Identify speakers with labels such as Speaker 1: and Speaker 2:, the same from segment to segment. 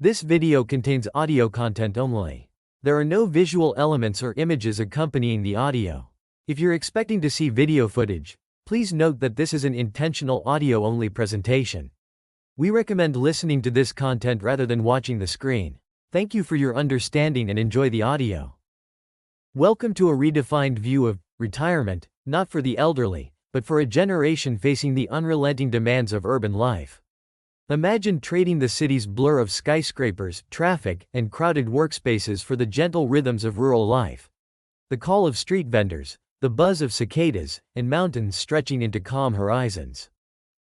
Speaker 1: This video contains audio content only. There are no visual elements or images accompanying the audio. If you're expecting to see video footage, please note that this is an intentional audio-only presentation. We recommend listening to this content rather than watching the screen. Thank you for your understanding and enjoy the audio. Welcome to a redefined view of retirement, not for the elderly, but for a generation facing the unrelenting demands of urban life. Imagine trading the city's blur of skyscrapers, traffic, and crowded workspaces for the gentle rhythms of rural life. The call of street vendors, the buzz of cicadas, and mountains stretching into calm horizons.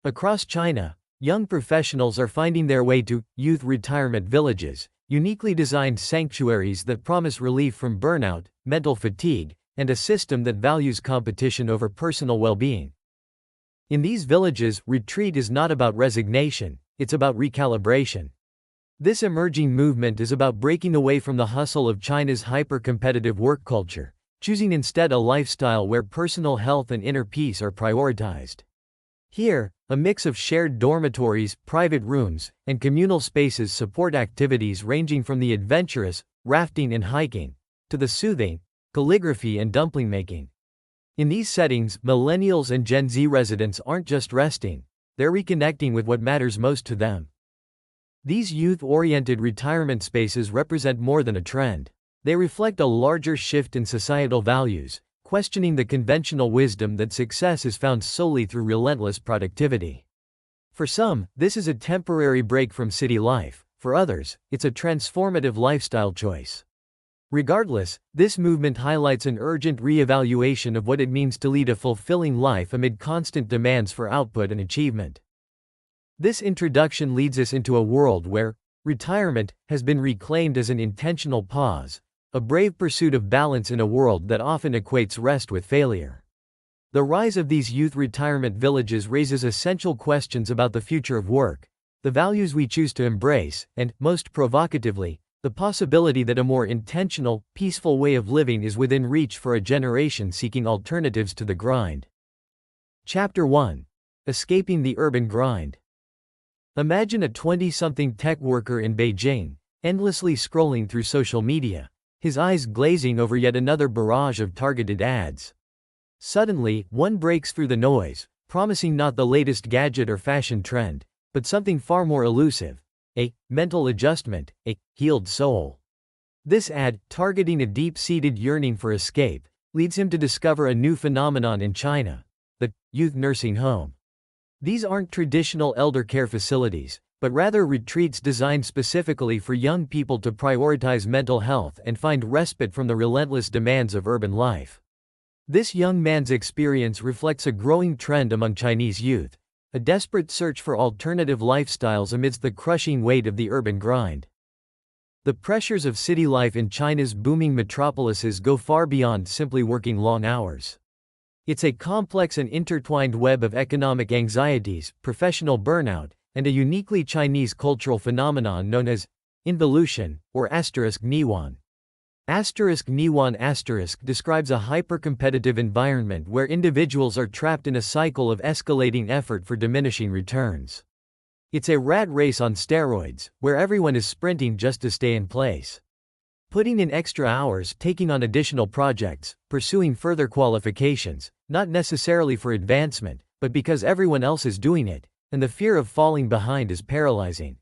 Speaker 1: Across China, young professionals are finding their way to youth retirement villages, uniquely designed sanctuaries that promise relief from burnout, mental fatigue, and a system that values competition over personal well-being. In these villages, retreat is not about resignation, it's about recalibration. This emerging movement is about breaking away from the hustle of China's hyper-competitive work culture, choosing instead a lifestyle where personal health and inner peace are prioritized. Here, a mix of shared dormitories, private rooms, and communal spaces support activities ranging from the adventurous, rafting and hiking, to the soothing, calligraphy and dumpling making. In these settings, millennials and Gen Z residents aren't just resting, they're reconnecting with what matters most to them. These youth-oriented retirement spaces represent more than a trend. They reflect a larger shift in societal values, questioning the conventional wisdom that success is found solely through relentless productivity. For some, this is a temporary break from city life. For others, it's a transformative lifestyle choice. Regardless, this movement highlights an urgent re-evaluation of what it means to lead a fulfilling life amid constant demands for output and achievement. This introduction leads us into a world where retirement has been reclaimed as an intentional pause, a brave pursuit of balance in a world that often equates rest with failure. The rise of these youth retirement villages raises essential questions about the future of work, the values we choose to embrace, and, most provocatively, the possibility that a more intentional, peaceful way of living is within reach for a generation seeking alternatives to the grind. Chapter 1. Escaping the Urban Grind. Imagine a 20-something tech worker in Beijing, endlessly scrolling through social media, his eyes glazing over yet another barrage of targeted ads. Suddenly, one breaks through the noise, promising not the latest gadget or fashion trend, but something far more elusive. A mental adjustment, a healed soul. This ad, targeting a deep-seated yearning for escape, leads him to discover a new phenomenon in China: the youth nursing home. These aren't traditional elder care facilities, but rather retreats designed specifically for young people to prioritize mental health and find respite from the relentless demands of urban life. This young man's experience reflects a growing trend among Chinese youth, a desperate search for alternative lifestyles amidst the crushing weight of the urban grind. The pressures of city life in China's booming metropolises go far beyond simply working long hours. It's a complex and intertwined web of economic anxieties, professional burnout, and a uniquely Chinese cultural phenomenon known as involution, or *Niwan. *Niwan* describes a hyper-competitive environment where individuals are trapped in a cycle of escalating effort for diminishing returns. It's a rat race on steroids, where everyone is sprinting just to stay in place. Putting in extra hours, taking on additional projects, pursuing further qualifications, not necessarily for advancement, but because everyone else is doing it, and the fear of falling behind is paralyzing.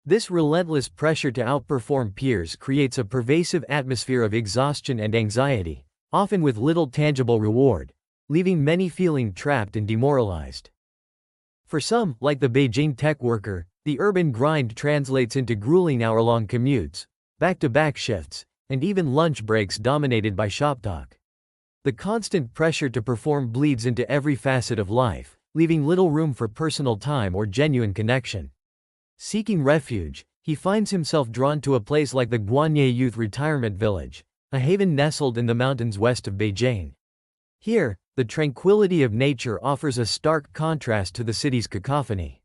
Speaker 1: This relentless pressure to outperform peers creates a pervasive atmosphere of exhaustion and anxiety, often with little tangible reward, leaving many feeling trapped and demoralized. For some, like the Beijing tech worker, the urban grind translates into grueling hour-long commutes, back-to-back shifts, and even lunch breaks dominated by shop talk. The constant pressure to perform bleeds into every facet of life, leaving little room for personal time or genuine connection. Seeking refuge, he finds himself drawn to a place like the Guanye Youth Retirement Village, a haven nestled in the mountains west of Beijing. Here, the tranquility of nature offers a stark contrast to the city's cacophony.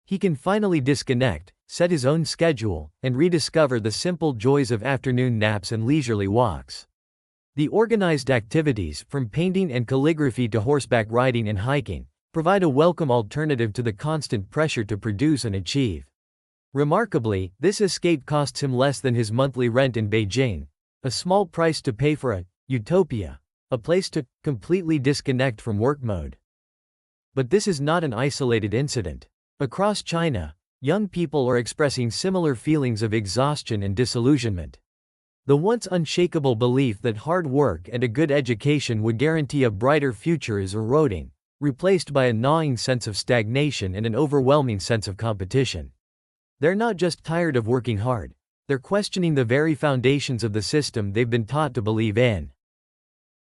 Speaker 1: He can finally disconnect, set his own schedule, and rediscover the simple joys of afternoon naps and leisurely walks. The organized activities, from painting and calligraphy to horseback riding and hiking, provide a welcome alternative to the constant pressure to produce and achieve. Remarkably, this escape costs him less than his monthly rent in Beijing, a small price to pay for a utopia, a place to completely disconnect from work mode. But this is not an isolated incident. Across China, young people are expressing similar feelings of exhaustion and disillusionment. The once unshakable belief that hard work and a good education would guarantee a brighter future is eroding, replaced by a gnawing sense of stagnation and an overwhelming sense of competition. They're not just tired of working hard, they're questioning the very foundations of the system they've been taught to believe in.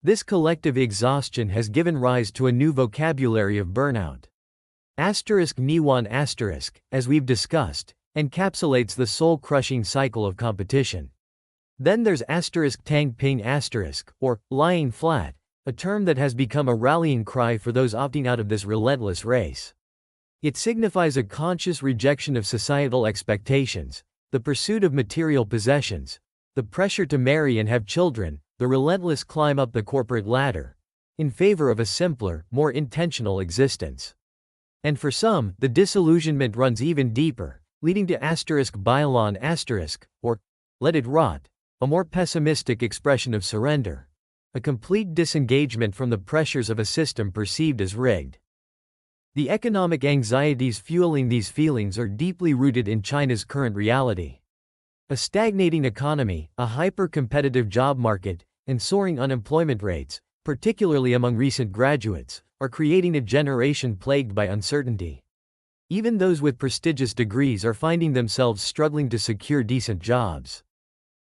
Speaker 1: This collective exhaustion has given rise to a new vocabulary of burnout. Niwan asterisk, as we've discussed, encapsulates the soul-crushing cycle of competition. Then there's tang ping or lying flat, a term that has become a rallying cry for those opting out of this relentless race. It signifies a conscious rejection of societal expectations, the pursuit of material possessions, the pressure to marry and have children, the relentless climb up the corporate ladder, in favor of a simpler, more intentional existence. And for some, the disillusionment runs even deeper, leading to bylon or let it rot, a more pessimistic expression of surrender, a complete disengagement from the pressures of a system perceived as rigged. The economic anxieties fueling these feelings are deeply rooted in China's current reality. A stagnating economy, a hyper-competitive job market, and soaring unemployment rates, particularly among recent graduates, are creating a generation plagued by uncertainty. Even those with prestigious degrees are finding themselves struggling to secure decent jobs.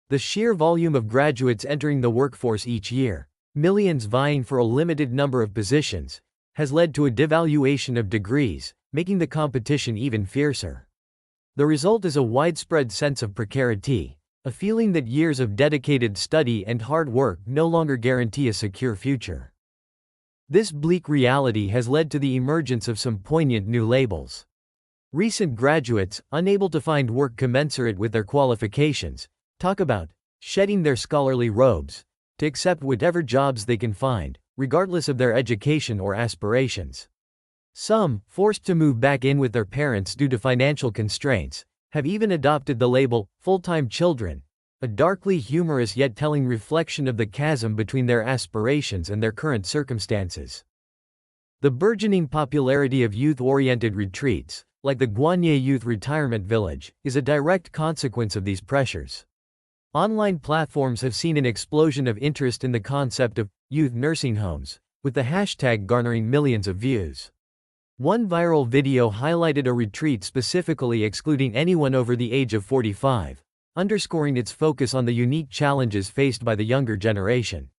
Speaker 1: The sheer volume of graduates entering the workforce each year, millions vying for a limited number of positions, has led to a devaluation of degrees, making the competition even fiercer. The result is a widespread sense of precarity, a feeling that years of dedicated study and hard work no longer guarantee a secure future. This bleak reality has led to the emergence of some poignant new labels. Recent graduates, unable to find work commensurate with their qualifications, talk about shedding their scholarly robes to accept whatever jobs they can find, regardless of their education or aspirations. Some, forced to move back in with their parents due to financial constraints, have even adopted the label full-time children, a darkly humorous yet telling reflection of the chasm between their aspirations and their current circumstances. The burgeoning popularity of youth-oriented retreats, like the Guanye Youth Retirement Village, is a direct consequence of these pressures. Online platforms have seen an explosion of interest in the concept of youth nursing homes, with the hashtag garnering millions of views. One viral video highlighted a retreat specifically excluding anyone over the age of 45, underscoring its focus on the unique challenges faced by the younger generation.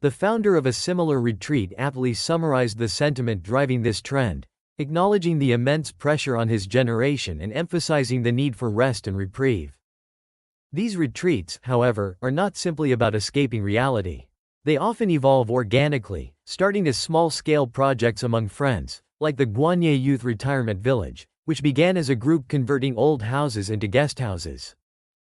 Speaker 1: The founder of a similar retreat aptly summarized the sentiment driving this trend, acknowledging the immense pressure on his generation and emphasizing the need for rest and reprieve. These retreats, however, are not simply about escaping reality. They often evolve organically, starting as small-scale projects among friends, like the Guanye Youth Retirement Village, which began as a group converting old houses into guest houses.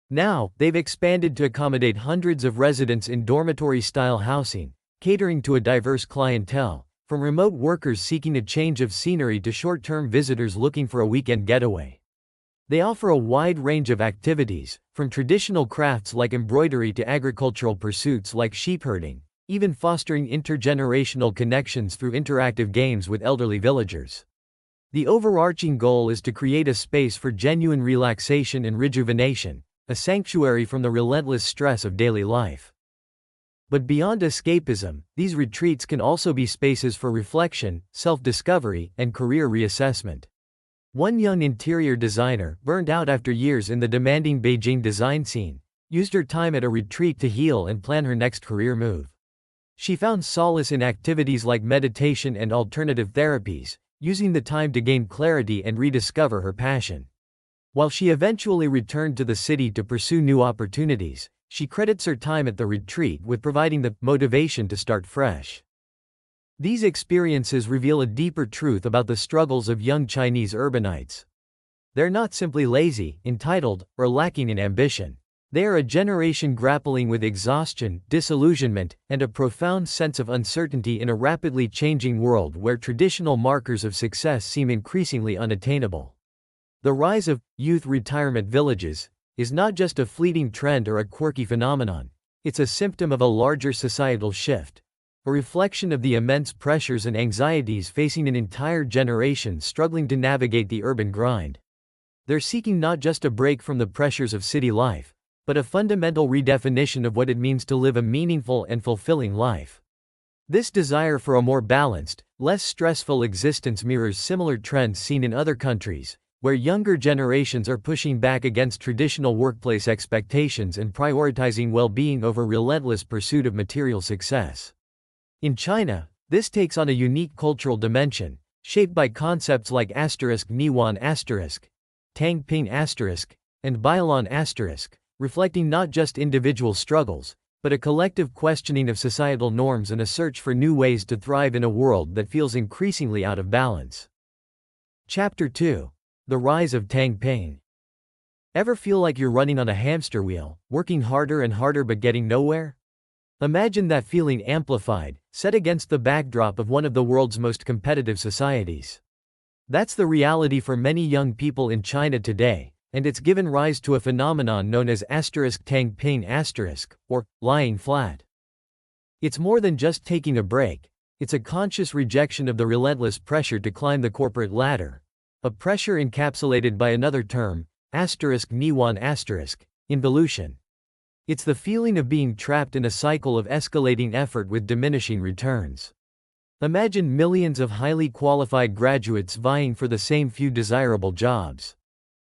Speaker 1: Now, they've expanded to accommodate hundreds of residents in dormitory-style housing, catering to a diverse clientele, from remote workers seeking a change of scenery to short-term visitors looking for a weekend getaway. They offer a wide range of activities, from traditional crafts like embroidery to agricultural pursuits like sheepherding, even fostering intergenerational connections through interactive games with elderly villagers. The overarching goal is to create a space for genuine relaxation and rejuvenation, a sanctuary from the relentless stress of daily life. But beyond escapism, these retreats can also be spaces for reflection, self-discovery, and career reassessment. One young interior designer, burned out after years in the demanding Beijing design scene, used her time at a retreat to heal and plan her next career move. She found solace in activities like meditation and alternative therapies, using the time to gain clarity and rediscover her passion. While she eventually returned to the city to pursue new opportunities, she credits her time at the retreat with providing the motivation to start fresh. These experiences reveal a deeper truth about the struggles of young Chinese urbanites. They're not simply lazy, entitled, or lacking in ambition. They are a generation grappling with exhaustion, disillusionment, and a profound sense of uncertainty in a rapidly changing world where traditional markers of success seem increasingly unattainable. The rise of youth retirement villages is not just a fleeting trend or a quirky phenomenon, it's a symptom of a larger societal shift, a reflection of the immense pressures and anxieties facing an entire generation struggling to navigate the urban grind. They're seeking not just a break from the pressures of city life, but a fundamental redefinition of what it means to live a meaningful and fulfilling life. This desire for a more balanced, less stressful existence mirrors similar trends seen in other countries, where younger generations are pushing back against traditional workplace expectations and prioritizing well-being over relentless pursuit of material success. In China, this takes on a unique cultural dimension, shaped by concepts like *Niwan*, Tangping*, and Bailan*, reflecting not just individual struggles, but a collective questioning of societal norms and a search for new ways to thrive in a world that feels increasingly out of balance. Chapter 2. The Rise of Tangping. Ever feel like you're running on a hamster wheel, working harder and harder but getting nowhere? Imagine that feeling amplified, set against the backdrop of one of the world's most competitive societies. That's the reality for many young people in China today, and it's given rise to a phenomenon known as *Tangping*, or lying flat. It's more than just taking a break, it's a conscious rejection of the relentless pressure to climb the corporate ladder, a pressure encapsulated by another term, *Niwan*, involution. It's the feeling of being trapped in a cycle of escalating effort with diminishing returns. Imagine millions of highly qualified graduates vying for the same few desirable jobs.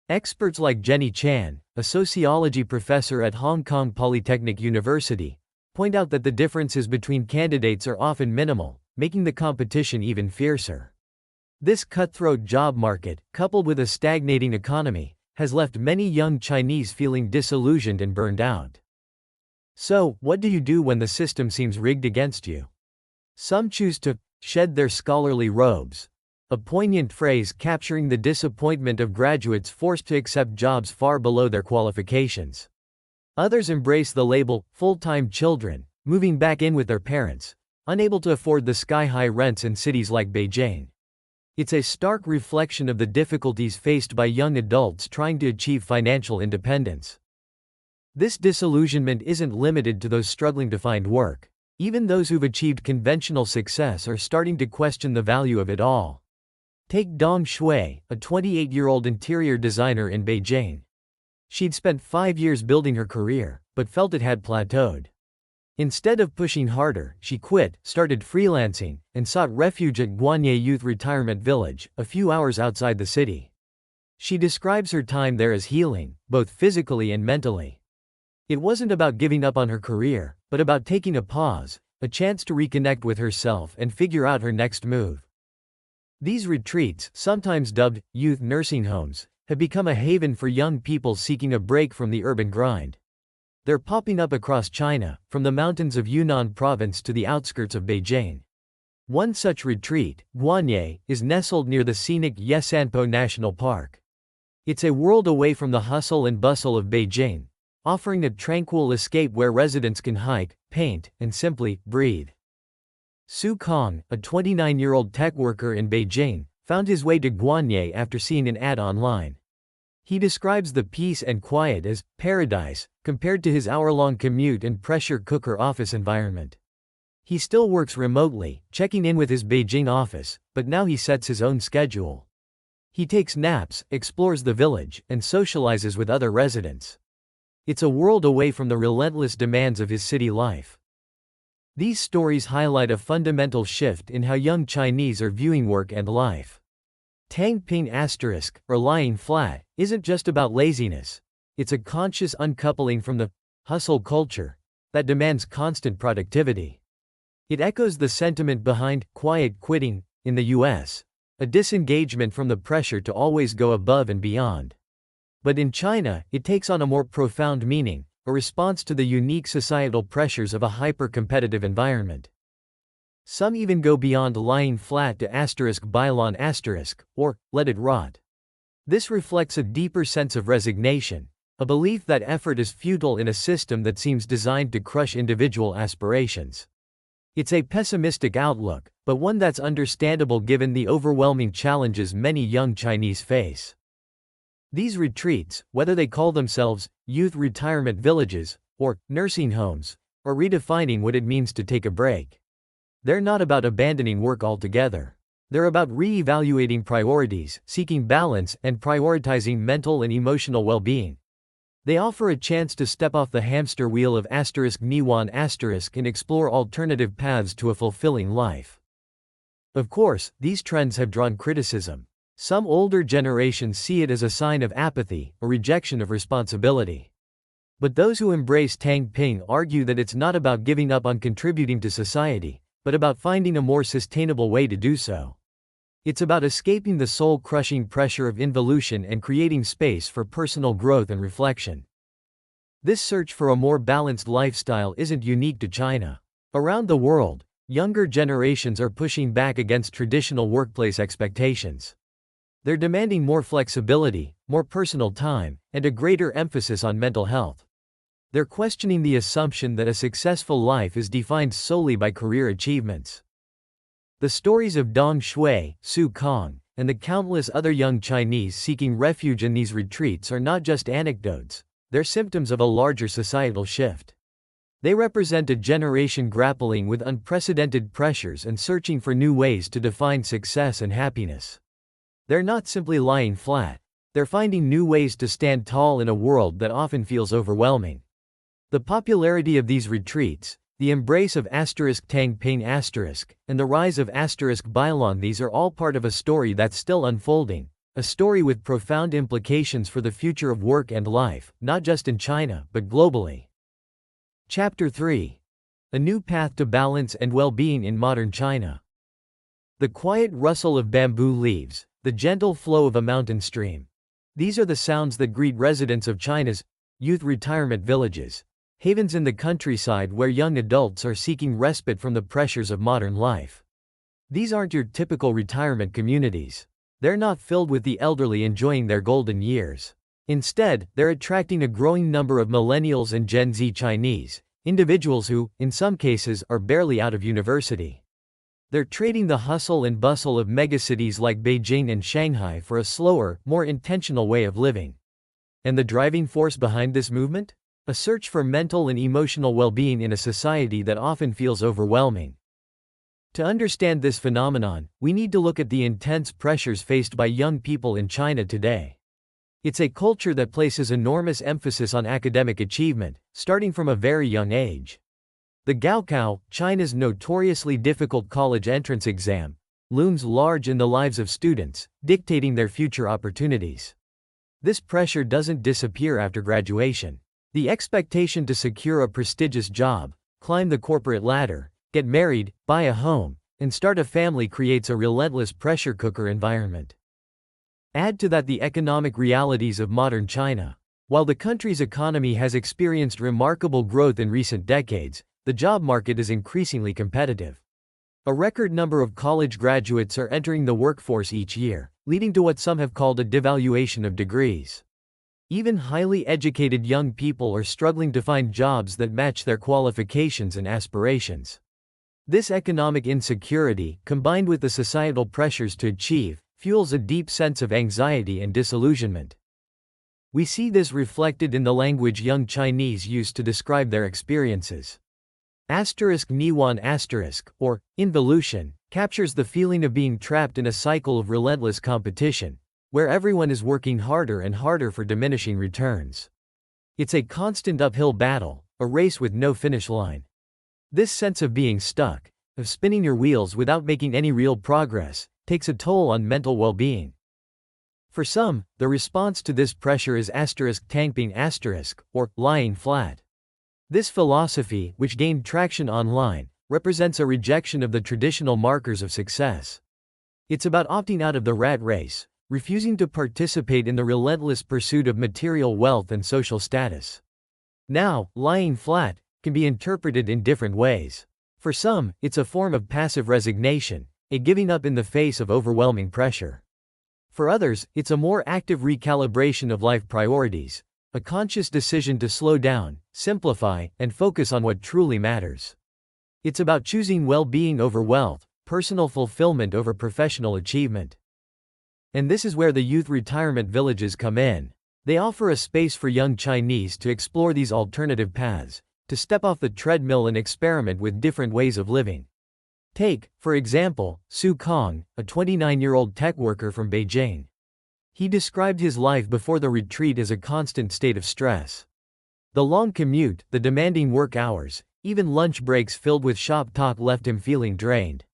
Speaker 1: Experts like Jenny Chan, a sociology professor at Hong Kong Polytechnic University, point out that the differences between candidates are often minimal, making the competition even fiercer. This cutthroat job market, coupled with a stagnating economy, has left many young Chinese feeling disillusioned and burned out. So, what do you do when the system seems rigged against you? Some choose to shed their scholarly robes, a poignant phrase capturing the disappointment of graduates forced to accept jobs far below their qualifications. Others embrace the label full-time children, moving back in with their parents, unable to afford the sky-high rents in cities like Beijing. It's a stark reflection of the difficulties faced by young adults trying to achieve financial independence. This disillusionment isn't limited to those struggling to find work. Even those who've achieved conventional success are starting to question the value of it all. Take Dong Shui, a 28-year-old interior designer in Beijing. She'd spent 5 years building her career, but felt it had plateaued. Instead of pushing harder, she quit, started freelancing, and sought refuge at Guanye Youth Retirement Village, a few hours outside the city. She describes her time there as healing, both physically and mentally. It wasn't about giving up on her career, but about taking a pause, a chance to reconnect with herself and figure out her next move. These retreats, sometimes dubbed youth nursing homes, have become a haven for young people seeking a break from the urban grind. They're popping up across China, from the mountains of Yunnan province to the outskirts of Beijing. One such retreat, Guanye, is nestled near the scenic Yesanpo National Park. It's a world away from the hustle and bustle of Beijing, offering a tranquil escape where residents can hike, paint, and simply breathe. Su Kong, a 29-year-old tech worker in Beijing, found his way to Guanye after seeing an ad online. He describes the peace and quiet as paradise, compared to his hour-long commute and pressure cooker office environment. He still works remotely, checking in with his Beijing office, but now he sets his own schedule. He takes naps, explores the village, and socializes with other residents. It's a world away from the relentless demands of his city life. These stories highlight a fundamental shift in how young Chinese are viewing work and life. Tangping*, or lying flat, isn't just about laziness. It's a conscious uncoupling from the hustle culture that demands constant productivity. It echoes the sentiment behind quiet quitting in the US, a disengagement from the pressure to always go above and beyond. But in China, it takes on a more profound meaning, a response to the unique societal pressures of a hyper-competitive environment. Some even go beyond lying flat to *Bailan*, or let it rot. This reflects a deeper sense of resignation, a belief that effort is futile in a system that seems designed to crush individual aspirations. It's a pessimistic outlook, but one that's understandable given the overwhelming challenges many young Chinese face. These retreats, whether they call themselves youth retirement villages, or nursing homes, are redefining what it means to take a break. They're not about abandoning work altogether. They're about re-evaluating priorities, seeking balance, and prioritizing mental and emotional well-being. They offer a chance to step off the hamster wheel of *Niwan* and explore alternative paths to a fulfilling life. Of course, these trends have drawn criticism. Some older generations see it as a sign of apathy, a rejection of responsibility. But those who embrace Tangping argue that it's not about giving up on contributing to society, but about finding a more sustainable way to do so. It's about escaping the soul-crushing pressure of involution and creating space for personal growth and reflection. This search for a more balanced lifestyle isn't unique to China. Around the world, younger generations are pushing back against traditional workplace expectations. They're demanding more flexibility, more personal time, and a greater emphasis on mental health. They're questioning the assumption that a successful life is defined solely by career achievements. The stories of Dong Shui, Su Kong, and the countless other young Chinese seeking refuge in these retreats are not just anecdotes, they're symptoms of a larger societal shift. They represent a generation grappling with unprecedented pressures and searching for new ways to define success and happiness. They're not simply lying flat, they're finding new ways to stand tall in a world that often feels overwhelming. The popularity of these retreats, the embrace of *Tangping*, and the rise of *Bailong, these are all part of a story that's still unfolding, a story with profound implications for the future of work and life, not just in China, but globally. Chapter 3. A New Path to Balance and Well-Being in Modern China. The quiet rustle of bamboo leaves, the gentle flow of a mountain stream. These are the sounds that greet residents of China's youth retirement villages, havens in the countryside where young adults are seeking respite from the pressures of modern life. These aren't your typical retirement communities. They're not filled with the elderly enjoying their golden years. Instead, they're attracting a growing number of millennials and Gen Z Chinese, individuals who, in some cases, are barely out of university. They're trading the hustle and bustle of megacities like Beijing and Shanghai for a slower, more intentional way of living. And the driving force behind this movement? A search for mental and emotional well-being in a society that often feels overwhelming. To understand this phenomenon, we need to look at the intense pressures faced by young people in China today. It's a culture that places enormous emphasis on academic achievement, starting from a very young age. The Gaokao, China's notoriously difficult college entrance exam, looms large in the lives of students, dictating their future opportunities. This pressure doesn't disappear after graduation. The expectation to secure a prestigious job, climb the corporate ladder, get married, buy a home, and start a family creates a relentless pressure cooker environment. Add to that the economic realities of modern China. While the country's economy has experienced remarkable growth in recent decades, the job market is increasingly competitive. A record number of college graduates are entering the workforce each year, leading to what some have called a devaluation of degrees. Even highly educated young people are struggling to find jobs that match their qualifications and aspirations. This economic insecurity, combined with the societal pressures to achieve, fuels a deep sense of anxiety and disillusionment. We see this reflected in the language young Chinese use to describe their experiences. *Niwan*, or involution, captures the feeling of being trapped in a cycle of relentless competition, where everyone is working harder and harder for diminishing returns. It's a constant uphill battle, a race with no finish line. This sense of being stuck, of spinning your wheels without making any real progress, takes a toll on mental well-being. For some, the response to this pressure is *Tangping*, or lying flat. This philosophy, which gained traction online, represents a rejection of the traditional markers of success. It's about opting out of the rat race, refusing to participate in the relentless pursuit of material wealth and social status. Now, lying flat can be interpreted in different ways. For some, it's a form of passive resignation, a giving up in the face of overwhelming pressure. For others, it's a more active recalibration of life priorities, a conscious decision to slow down, simplify, and focus on what truly matters. It's about choosing well-being over wealth, personal fulfillment over professional achievement. And this is where the youth retirement villages come in. They offer a space for young Chinese to explore these alternative paths, to step off the treadmill and experiment with different ways of living. Take, for example, Su Kong, a 29-year-old tech worker from Beijing. He described his life before the retreat as a constant state of stress. The long commute, the demanding work hours, even lunch breaks filled with shop talk left him feeling drained.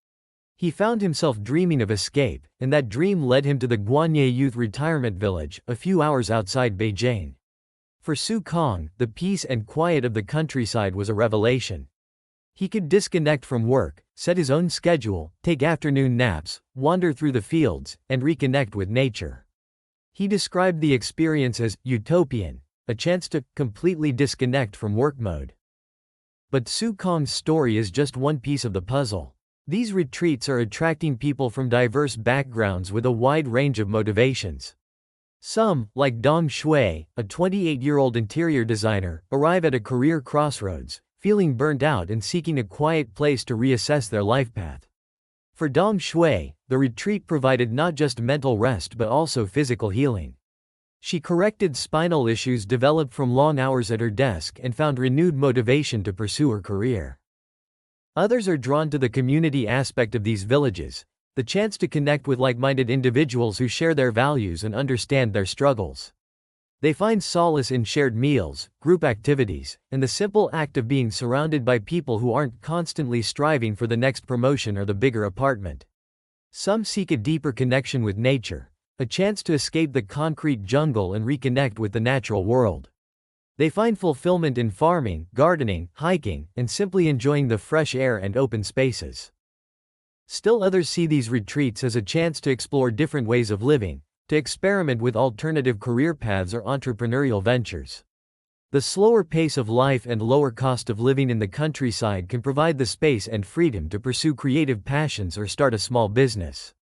Speaker 1: He found himself dreaming of escape, and that dream led him to the Guanye Youth Retirement Village, a few hours outside Beijing. For Su Kong, the peace and quiet of the countryside was a revelation. He could disconnect from work, set his own schedule, take afternoon naps, wander through the fields, and reconnect with nature. He described the experience as utopian, a chance to completely disconnect from work mode. But Su Kong's story is just one piece of the puzzle. These retreats are attracting people from diverse backgrounds with a wide range of motivations. Some, like Dong Shui, a 28-year-old interior designer, arrive at a career crossroads, feeling burnt out and seeking a quiet place to reassess their life path. For Dong Shui, the retreat provided not just mental rest but also physical healing. She corrected spinal issues developed from long hours at her desk and found renewed motivation to pursue her career. Others are drawn to the community aspect of these villages, the chance to connect with like-minded individuals who share their values and understand their struggles. They find solace in shared meals, group activities, and the simple act of being surrounded by people who aren't constantly striving for the next promotion or the bigger apartment. Some seek a deeper connection with nature, a chance to escape the concrete jungle and reconnect with the natural world. They find fulfillment in farming, gardening, hiking, and simply enjoying the fresh air and open spaces. Still others see these retreats as a chance to explore different ways of living, to experiment with alternative career paths or entrepreneurial ventures. The slower pace of life and lower cost of living in the countryside can provide the space and freedom to pursue creative passions or start a small business.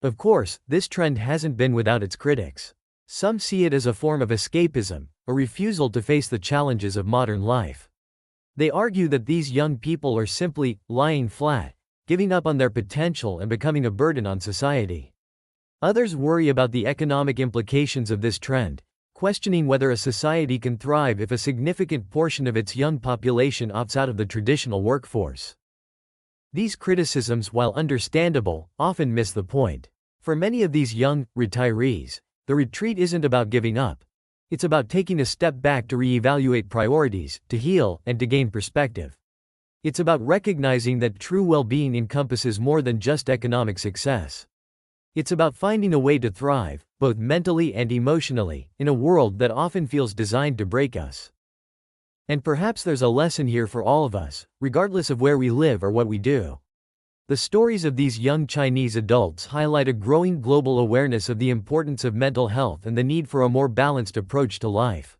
Speaker 1: Of course, this trend hasn't been without its critics. Some see it as a form of escapism, a refusal to face the challenges of modern life. They argue that these young people are simply lying flat, giving up on their potential and becoming a burden on society. Others worry about the economic implications of this trend, questioning whether a society can thrive if a significant portion of its young population opts out of the traditional workforce. These criticisms, while understandable, often miss the point. For many of these young retirees, the retreat isn't about giving up. It's about taking a step back to reevaluate priorities, to heal, and to gain perspective. It's about recognizing that true well-being encompasses more than just economic success. It's about finding a way to thrive, both mentally and emotionally, in a world that often feels designed to break us. And perhaps there's a lesson here for all of us, regardless of where we live or what we do. The stories of these young Chinese adults highlight a growing global awareness of the importance of mental health and the need for a more balanced approach to life.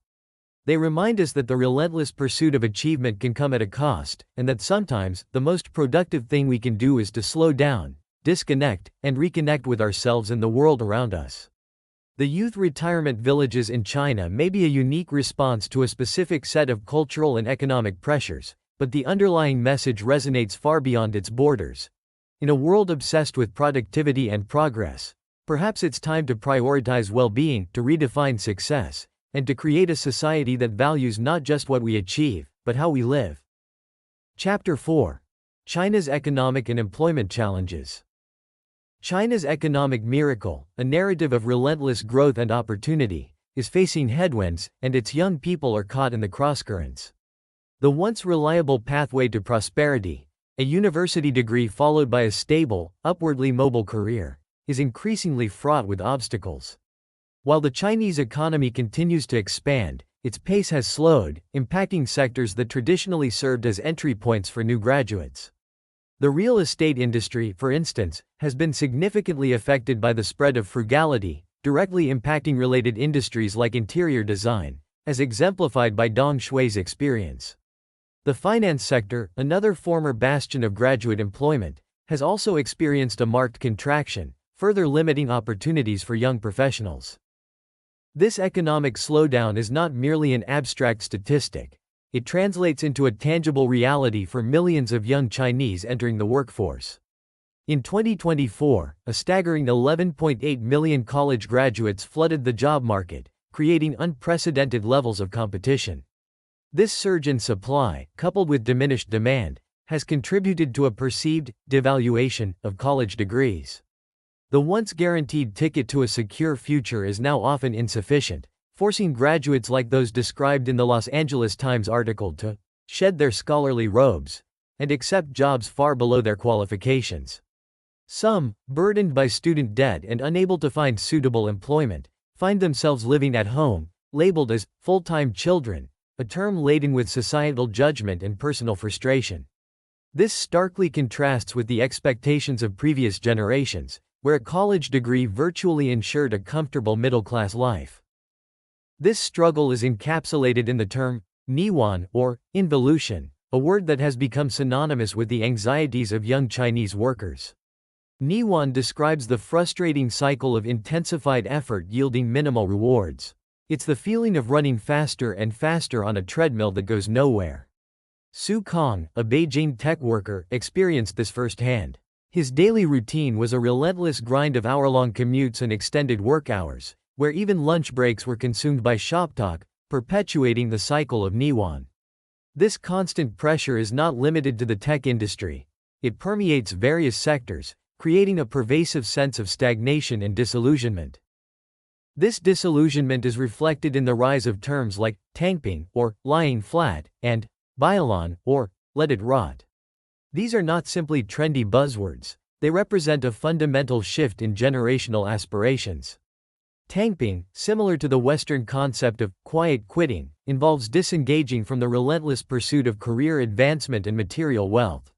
Speaker 1: They remind us that the relentless pursuit of achievement can come at a cost, and that sometimes, the most productive thing we can do is to slow down, disconnect, and reconnect with ourselves and the world around us. The youth retirement villages in China may be a unique response to a specific set of cultural and economic pressures, but the underlying message resonates far beyond its borders. In a world obsessed with productivity and progress, perhaps it's time to prioritize well-being, to redefine success, and to create a society that values not just what we achieve, but how we live. Chapter 4. China's Economic and Employment Challenges. China's economic miracle, a narrative of relentless growth and opportunity, is facing headwinds, and its young people are caught in the crosscurrents. The once reliable pathway to prosperity, a university degree followed by a stable, upwardly mobile career, is increasingly fraught with obstacles. While the Chinese economy continues to expand, its pace has slowed, impacting sectors that traditionally served as entry points for new graduates. The real estate industry, for instance, has been significantly affected by the spread of frugality, directly impacting related industries like interior design, as exemplified by Dong Shui's experience. The finance sector, another former bastion of graduate employment, has also experienced a marked contraction, further limiting opportunities for young professionals. This economic slowdown is not merely an abstract statistic. It translates into a tangible reality for millions of young Chinese entering the workforce. In 2024, a staggering 11.8 million college graduates flooded the job market, creating unprecedented levels of competition. This surge in supply, coupled with diminished demand, has contributed to a perceived devaluation of college degrees. The once guaranteed ticket to a secure future is now often insufficient, forcing graduates like those described in the Los Angeles Times article to shed their scholarly robes and accept jobs far below their qualifications. Some, burdened by student debt and unable to find suitable employment, find themselves living at home, labeled as full-time children, a term laden with societal judgment and personal frustration. This starkly contrasts with the expectations of previous generations, where a college degree virtually ensured a comfortable middle-class life. This struggle is encapsulated in the term niwan, or involution, a word that has become synonymous with the anxieties of young Chinese workers. Niwan describes the frustrating cycle of intensified effort yielding minimal rewards. It's the feeling of running faster and faster on a treadmill that goes nowhere. Su Kong, a Beijing tech worker, experienced this firsthand. His daily routine was a relentless grind of hour-long commutes and extended work hours, where even lunch breaks were consumed by shop talk, perpetuating the cycle of niwan. This constant pressure is not limited to the tech industry. It permeates various sectors, creating a pervasive sense of stagnation and disillusionment. This disillusionment is reflected in the rise of terms like tankping, or lying flat, and bialon, or let it rot. These are not simply trendy buzzwords, they represent a fundamental shift in generational aspirations. Tankping, similar to the Western concept of quiet quitting, involves disengaging from the relentless pursuit of career advancement and material wealth.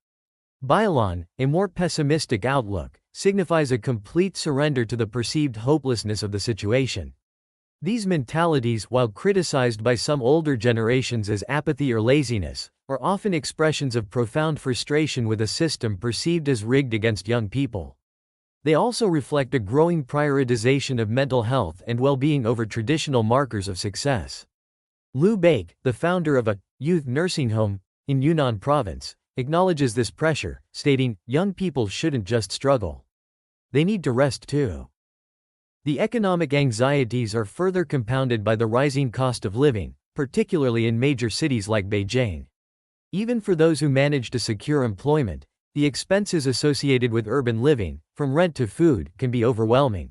Speaker 1: Bialon, a more pessimistic outlook, signifies a complete surrender to the perceived hopelessness of the situation. These mentalities, while criticized by some older generations as apathy or laziness, are often expressions of profound frustration with a system perceived as rigged against young people. They also reflect a growing prioritization of mental health and well-being over traditional markers of success. Liu Bake, the founder of a youth nursing home in Yunnan province, acknowledges this pressure, stating, "Young people shouldn't just struggle. They need to rest too." The economic anxieties are further compounded by the rising cost of living, particularly in major cities like Beijing. Even for those who manage to secure employment, the expenses associated with urban living, from rent to food, can be overwhelming.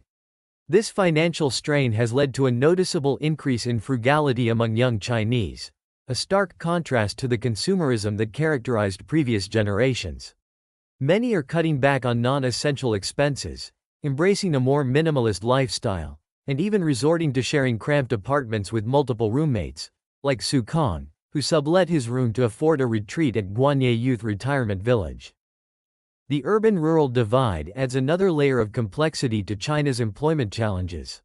Speaker 1: This financial strain has led to a noticeable increase in frugality among young Chinese, a stark contrast to the consumerism that characterized previous generations. Many are cutting back on non-essential expenses, embracing a more minimalist lifestyle, and even resorting to sharing cramped apartments with multiple roommates, like Su Kong, who sublet his room to afford a retreat at Guanye Youth Retirement Village. The urban-rural divide adds another layer of complexity to China's employment challenges.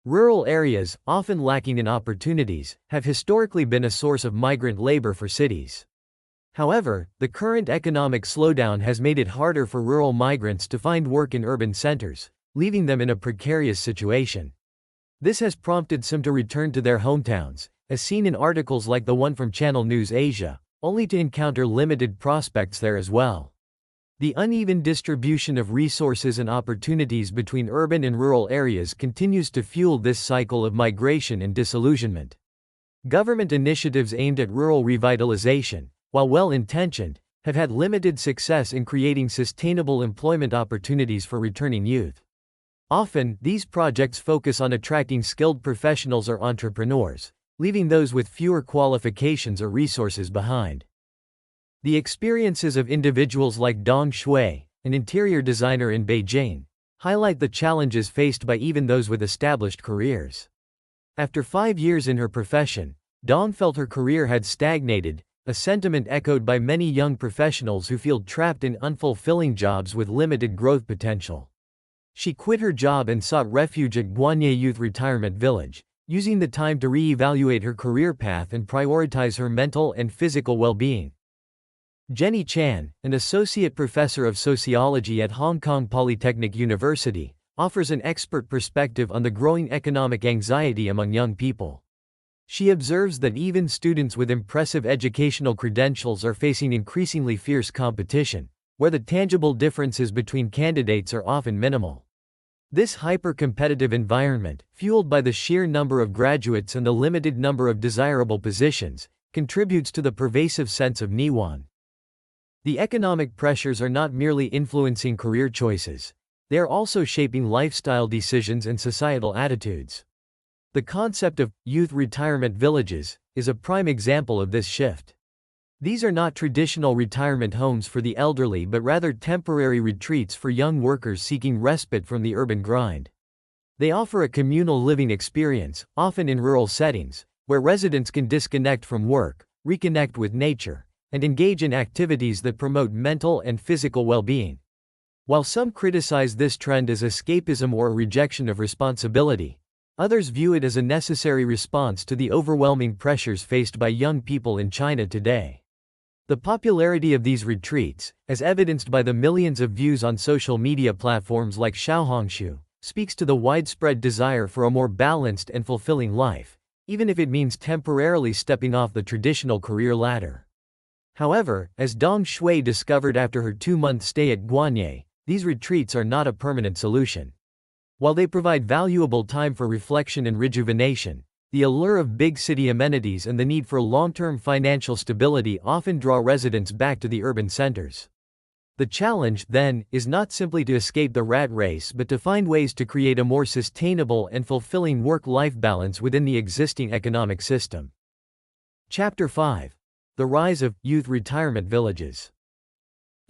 Speaker 1: Rural areas, often lacking in opportunities, have historically been a source of migrant labor for cities. However, the current economic slowdown has made it harder for rural migrants to find work in urban centers, leaving them in a precarious situation. This has prompted some to return to their hometowns, as seen in articles like the one from Channel News Asia, only to encounter limited prospects there as well. The uneven distribution of resources and opportunities between urban and rural areas continues to fuel this cycle of migration and disillusionment. Government initiatives aimed at rural revitalization, while well-intentioned, have had limited success in creating sustainable employment opportunities for returning youth. Often, these projects focus on attracting skilled professionals or entrepreneurs, leaving those with fewer qualifications or resources behind. The experiences of individuals like Dong Shui, an interior designer in Beijing, highlight the challenges faced by even those with established careers. After 5 years in her profession, Dong felt her career had stagnated, a sentiment echoed by many young professionals who feel trapped in unfulfilling jobs with limited growth potential. She quit her job and sought refuge at Guanye Youth Retirement Village, using the time to re-evaluate her career path and prioritize her mental and physical well-being. Jenny Chan, an associate professor of sociology at Hong Kong Polytechnic University, offers an expert perspective on the growing economic anxiety among young people. She observes that even students with impressive educational credentials are facing increasingly fierce competition, where the tangible differences between candidates are often minimal. This hyper-competitive environment, fueled by the sheer number of graduates and the limited number of desirable positions, contributes to the pervasive sense of Niwan. The economic pressures are not merely influencing career choices, they are also shaping lifestyle decisions and societal attitudes. The concept of youth retirement villages is a prime example of this shift. These are not traditional retirement homes for the elderly but rather temporary retreats for young workers seeking respite from the urban grind. They offer a communal living experience, often in rural settings, where residents can disconnect from work, reconnect with nature, and engage in activities that promote mental and physical well-being. While some criticize this trend as escapism or a rejection of responsibility, others view it as a necessary response to the overwhelming pressures faced by young people in China today. The popularity of these retreats, as evidenced by the millions of views on social media platforms like Xiaohongshu, speaks to the widespread desire for a more balanced and fulfilling life, even if it means temporarily stepping off the traditional career ladder. However, as Dong Shui discovered after her 2-month stay at Guanye, these retreats are not a permanent solution. While they provide valuable time for reflection and rejuvenation, the allure of big city amenities and the need for long-term financial stability often draw residents back to the urban centers. The challenge, then, is not simply to escape the rat race but to find ways to create a more sustainable and fulfilling work-life balance within the existing economic system. Chapter 5. The Rise of Youth Retirement Villages.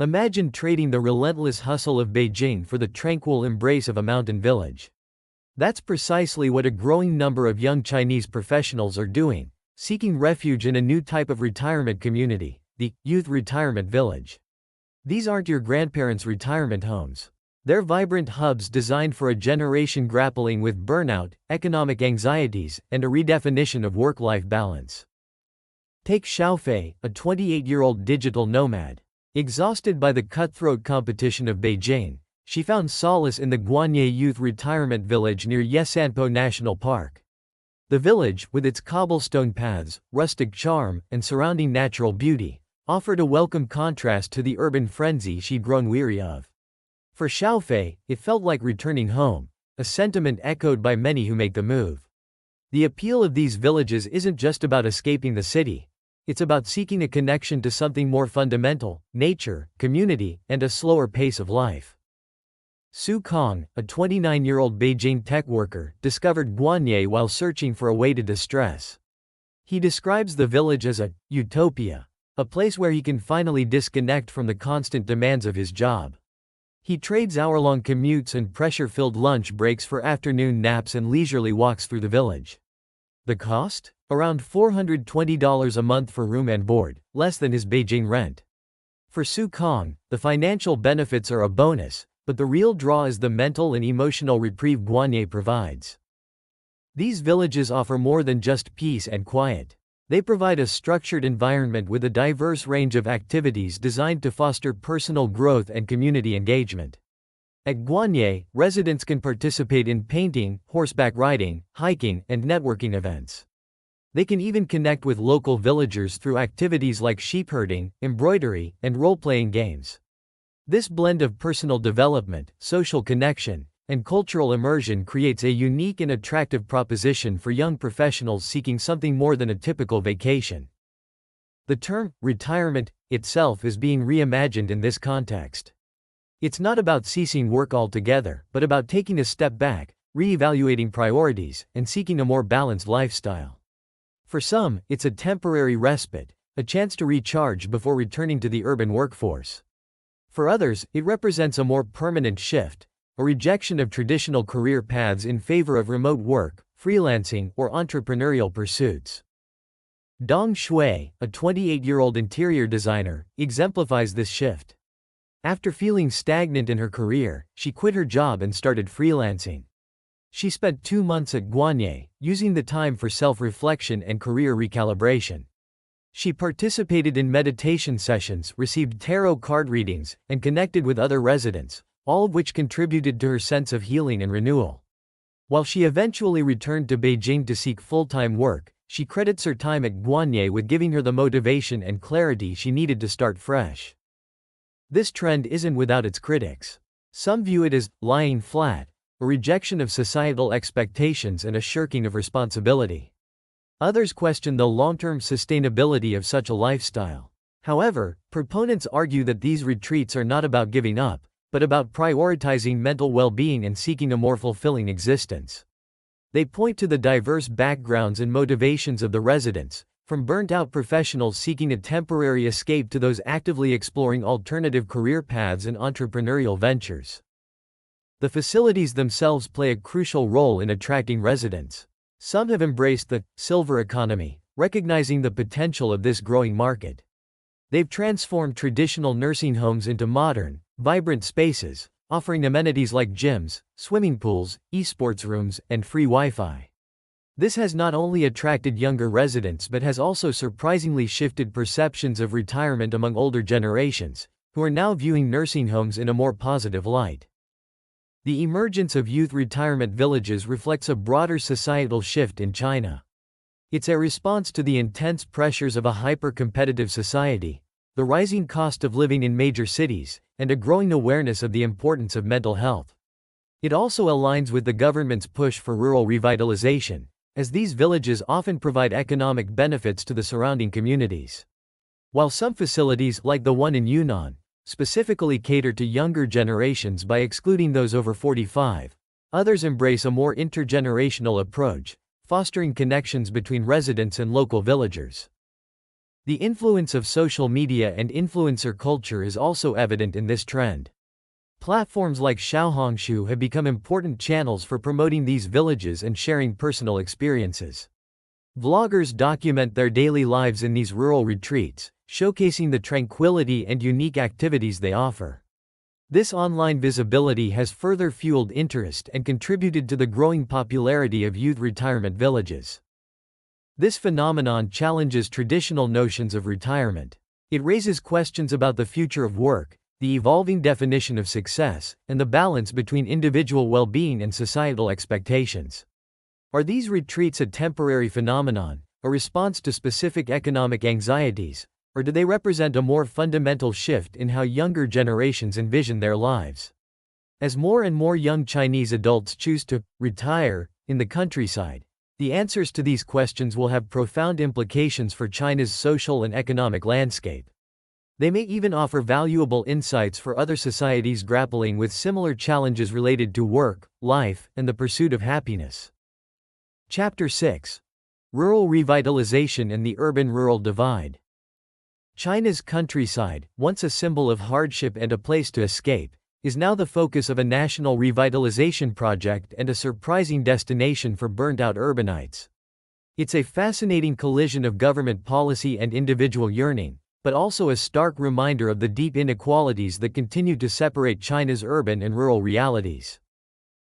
Speaker 1: Imagine trading the relentless hustle of Beijing for the tranquil embrace of a mountain village. That's precisely what a growing number of young Chinese professionals are doing, seeking refuge in a new type of retirement community, the youth retirement village. These aren't your grandparents' retirement homes. They're vibrant hubs designed for a generation grappling with burnout, economic anxieties, and a redefinition of work-life balance. Take Xiaofei, a 28-year-old digital nomad. Exhausted by the cutthroat competition of Beijing, she found solace in the Guanye Youth Retirement Village near Yesanpo National Park. The village, with its cobblestone paths, rustic charm, and surrounding natural beauty, offered a welcome contrast to the urban frenzy she'd grown weary of. For Xiaofei, it felt like returning home, a sentiment echoed by many who make the move. The appeal of these villages isn't just about escaping the city, it's about seeking a connection to something more fundamental: nature, community, and a slower pace of life. Su Kong, a 29-year-old Beijing tech worker, discovered Guanye while searching for a way to distress. He describes the village as a utopia, a place where he can finally disconnect from the constant demands of his job. He trades hour-long commutes and pressure-filled lunch breaks for afternoon naps and leisurely walks through the village. The cost? Around $420 a month for room and board, less than his Beijing rent. For Su Kong, the financial benefits are a bonus, but the real draw is the mental and emotional reprieve Guanye provides. These villages offer more than just peace and quiet. They provide a structured environment with a diverse range of activities designed to foster personal growth and community engagement. At Guanye, residents can participate in painting, horseback riding, hiking, and networking events. They can even connect with local villagers through activities like sheep herding, embroidery, and role-playing games. This blend of personal development, social connection, and cultural immersion creates a unique and attractive proposition for young professionals seeking something more than a typical vacation. The term retirement itself is being reimagined in this context. It's not about ceasing work altogether, but about taking a step back, reevaluating priorities, and seeking a more balanced lifestyle. For some, it's a temporary respite, a chance to recharge before returning to the urban workforce. For others, it represents a more permanent shift, a rejection of traditional career paths in favor of remote work, freelancing, or entrepreneurial pursuits. Dong Shui, a 28-year-old interior designer, exemplifies this shift. After feeling stagnant in her career, she quit her job and started freelancing. She spent 2 months at Guanye, using the time for self-reflection and career recalibration. She participated in meditation sessions, received tarot card readings, and connected with other residents, all of which contributed to her sense of healing and renewal. While she eventually returned to Beijing to seek full-time work, she credits her time at Guanye with giving her the motivation and clarity she needed to start fresh. This trend isn't without its critics. Some view it as lying flat, a rejection of societal expectations and a shirking of responsibility. Others question the long-term sustainability of such a lifestyle. However, proponents argue that these retreats are not about giving up, but about prioritizing mental well-being and seeking a more fulfilling existence. They point to the diverse backgrounds and motivations of the residents, from burnt-out professionals seeking a temporary escape to those actively exploring alternative career paths and entrepreneurial ventures. The facilities themselves play a crucial role in attracting residents. Some have embraced the silver economy, recognizing the potential of this growing market. They've transformed traditional nursing homes into modern, vibrant spaces, offering amenities like gyms, swimming pools, esports rooms, and free Wi-Fi. This has not only attracted younger residents but has also surprisingly shifted perceptions of retirement among older generations, who are now viewing nursing homes in a more positive light. The emergence of youth retirement villages reflects a broader societal shift in China. It's a response to the intense pressures of a hyper-competitive society, the rising cost of living in major cities, and a growing awareness of the importance of mental health. It also aligns with the government's push for rural revitalization, as these villages often provide economic benefits to the surrounding communities. While some facilities, like the one in Yunnan, specifically cater to younger generations by excluding those over 45, others embrace a more intergenerational approach, fostering connections between residents and local villagers. The influence of social media and influencer culture is also evident in this trend. Platforms like Xiaohongshu have become important channels for promoting these villages and sharing personal experiences. Vloggers document their daily lives in these rural retreats, showcasing the tranquility and unique activities they offer. This online visibility has further fueled interest and contributed to the growing popularity of youth retirement villages. This phenomenon challenges traditional notions of retirement. It raises questions about the future of work, the evolving definition of success, and the balance between individual well-being and societal expectations. Are these retreats a temporary phenomenon, a response to specific economic anxieties, or do they represent a more fundamental shift in how younger generations envision their lives? As more and more young Chinese adults choose to retire in the countryside, the answers to these questions will have profound implications for China's social and economic landscape. They may even offer valuable insights for other societies grappling with similar challenges related to work, life, and the pursuit of happiness. Chapter 6. Rural Revitalization and the Urban-Rural Divide. China's countryside, once a symbol of hardship and a place to escape, is now the focus of a national revitalization project and a surprising destination for burnt-out urbanites. It's a fascinating collision of government policy and individual yearning, but also a stark reminder of the deep inequalities that continue to separate China's urban and rural realities.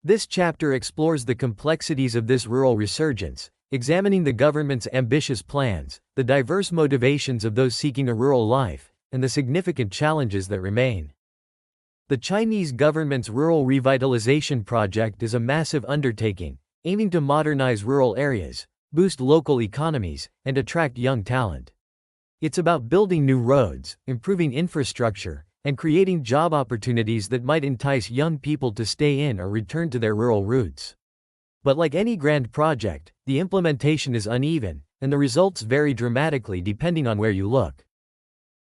Speaker 1: This chapter explores the complexities of this rural resurgence, examining the government's ambitious plans, the diverse motivations of those seeking a rural life, and the significant challenges that remain. The Chinese government's rural revitalization project is a massive undertaking, aiming to modernize rural areas, boost local economies, and attract young talent. It's about building new roads, improving infrastructure, and creating job opportunities that might entice young people to stay in or return to their rural roots. But like any grand project, the implementation is uneven, and the results vary dramatically depending on where you look.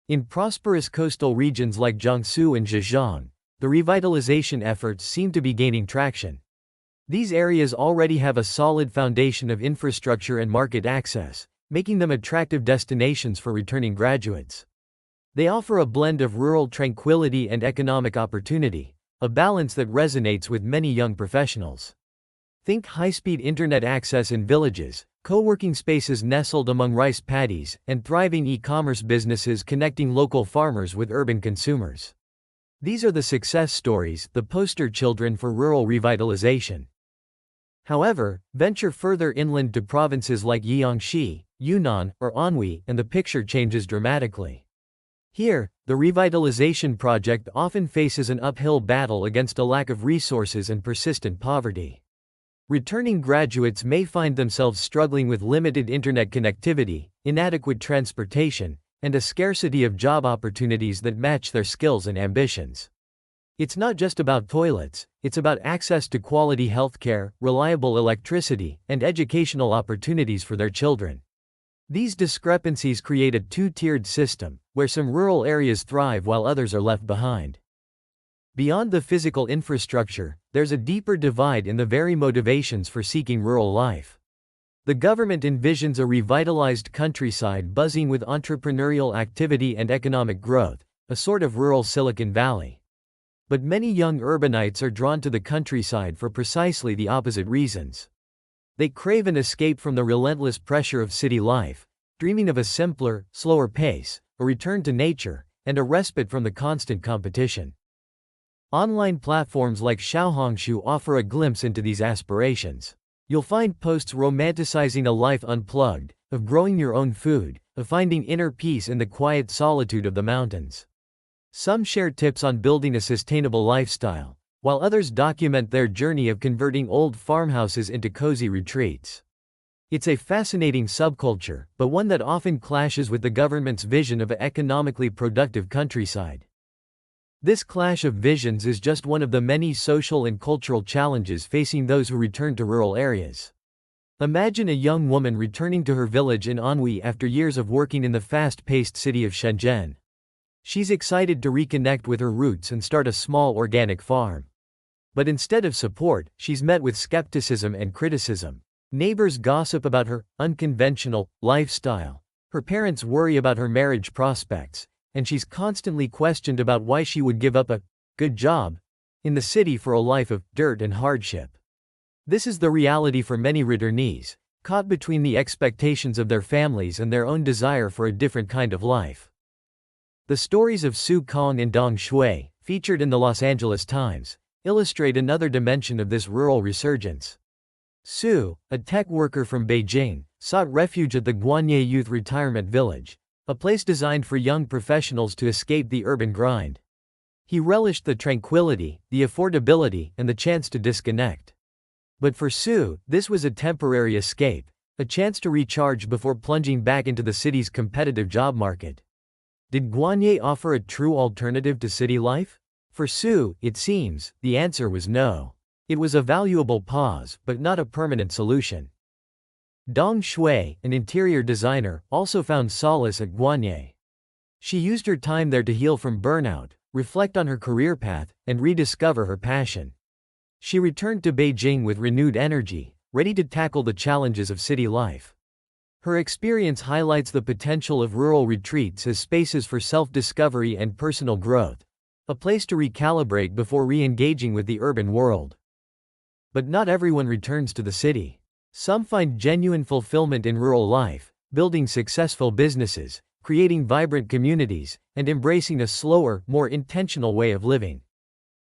Speaker 1: In prosperous coastal regions like Jiangsu and Zhejiang, the revitalization efforts seem to be gaining traction. These areas already have a solid foundation of infrastructure and market access, making them attractive destinations for returning graduates. They offer a blend of rural tranquility and economic opportunity, a balance that resonates with many young professionals. Think high-speed internet access in villages, co-working spaces nestled among rice paddies, and thriving e-commerce businesses connecting local farmers with urban consumers. These are the success stories, the poster children for rural revitalization. However, venture further inland to provinces like Jiangxi, Yunnan, or Anhui, and the picture changes dramatically. Here, the revitalization project often faces an uphill battle against a lack of resources and persistent poverty. Returning graduates may find themselves struggling with limited internet connectivity, inadequate transportation, and a scarcity of job opportunities that match their skills and ambitions. It's not just about toilets, it's about access to quality healthcare, reliable electricity, and educational opportunities for their children. These discrepancies create a two-tiered system, where some rural areas thrive while others are left behind. Beyond the physical infrastructure, there's a deeper divide in the very motivations for seeking rural life. The government envisions a revitalized countryside buzzing with entrepreneurial activity and economic growth, a sort of rural Silicon Valley. But many young urbanites are drawn to the countryside for precisely the opposite reasons. They crave an escape from the relentless pressure of city life, dreaming of a simpler, slower pace, a return to nature, and a respite from the constant competition. Online platforms like Xiaohongshu offer a glimpse into these aspirations. You'll find posts romanticizing a life unplugged, of growing your own food, of finding inner peace in the quiet solitude of the mountains. Some share tips on building a sustainable lifestyle, while others document their journey of converting old farmhouses into cozy retreats. It's a fascinating subculture, but one that often clashes with the government's vision of an economically productive countryside. This clash of visions is just one of the many social and cultural challenges facing those who return to rural areas. Imagine a young woman returning to her village in Anhui after years of working in the fast-paced city of Shenzhen. She's excited to reconnect with her roots and start a small organic farm. But instead of support, she's met with skepticism and criticism. Neighbors gossip about her unconventional lifestyle. Her parents worry about her marriage prospects, and she's constantly questioned about why she would give up a good job in the city for a life of dirt and hardship. This is the reality for many returnees, caught between the expectations of their families and their own desire for a different kind of life. The stories of Su Kong and Dong Shui, featured in the Los Angeles Times, illustrate another dimension of this rural resurgence. Su, a tech worker from Beijing, sought refuge at the Guanye Youth Retirement Village, a place designed for young professionals to escape the urban grind. He relished the tranquility, the affordability, and the chance to disconnect. But for Su, this was a temporary escape, a chance to recharge before plunging back into the city's competitive job market. Did Guanye offer a true alternative to city life? For Su, it seems, the answer was no. It was a valuable pause, but not a permanent solution. Dong Shui, an interior designer, also found solace at Guanye. She used her time there to heal from burnout, reflect on her career path, and rediscover her passion. She returned to Beijing with renewed energy, ready to tackle the challenges of city life. Her experience highlights the potential of rural retreats as spaces for self-discovery and personal growth, a place to recalibrate before re-engaging with the urban world. But not everyone returns to the city. Some find genuine fulfillment in rural life, building successful businesses, creating vibrant communities, and embracing a slower, more intentional way of living.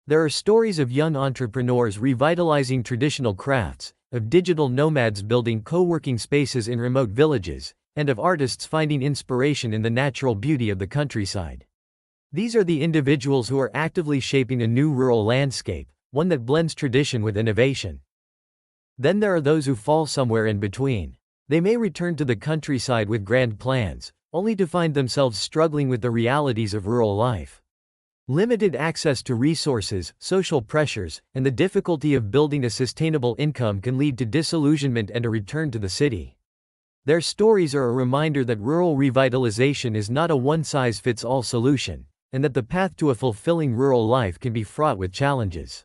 Speaker 1: There are stories of young entrepreneurs revitalizing traditional crafts, of digital nomads building co-working spaces in remote villages, and of artists finding inspiration in the natural beauty of the countryside. These are the individuals who are actively shaping a new rural landscape, one that blends tradition with innovation. Then there are those who fall somewhere in between. They may return to the countryside with grand plans, only to find themselves struggling with the realities of rural life. Limited access to resources, social pressures, and the difficulty of building a sustainable income can lead to disillusionment and a return to the city. Their stories are a reminder that rural revitalization is not a one-size-fits-all solution, and that the path to a fulfilling rural life can be fraught with challenges.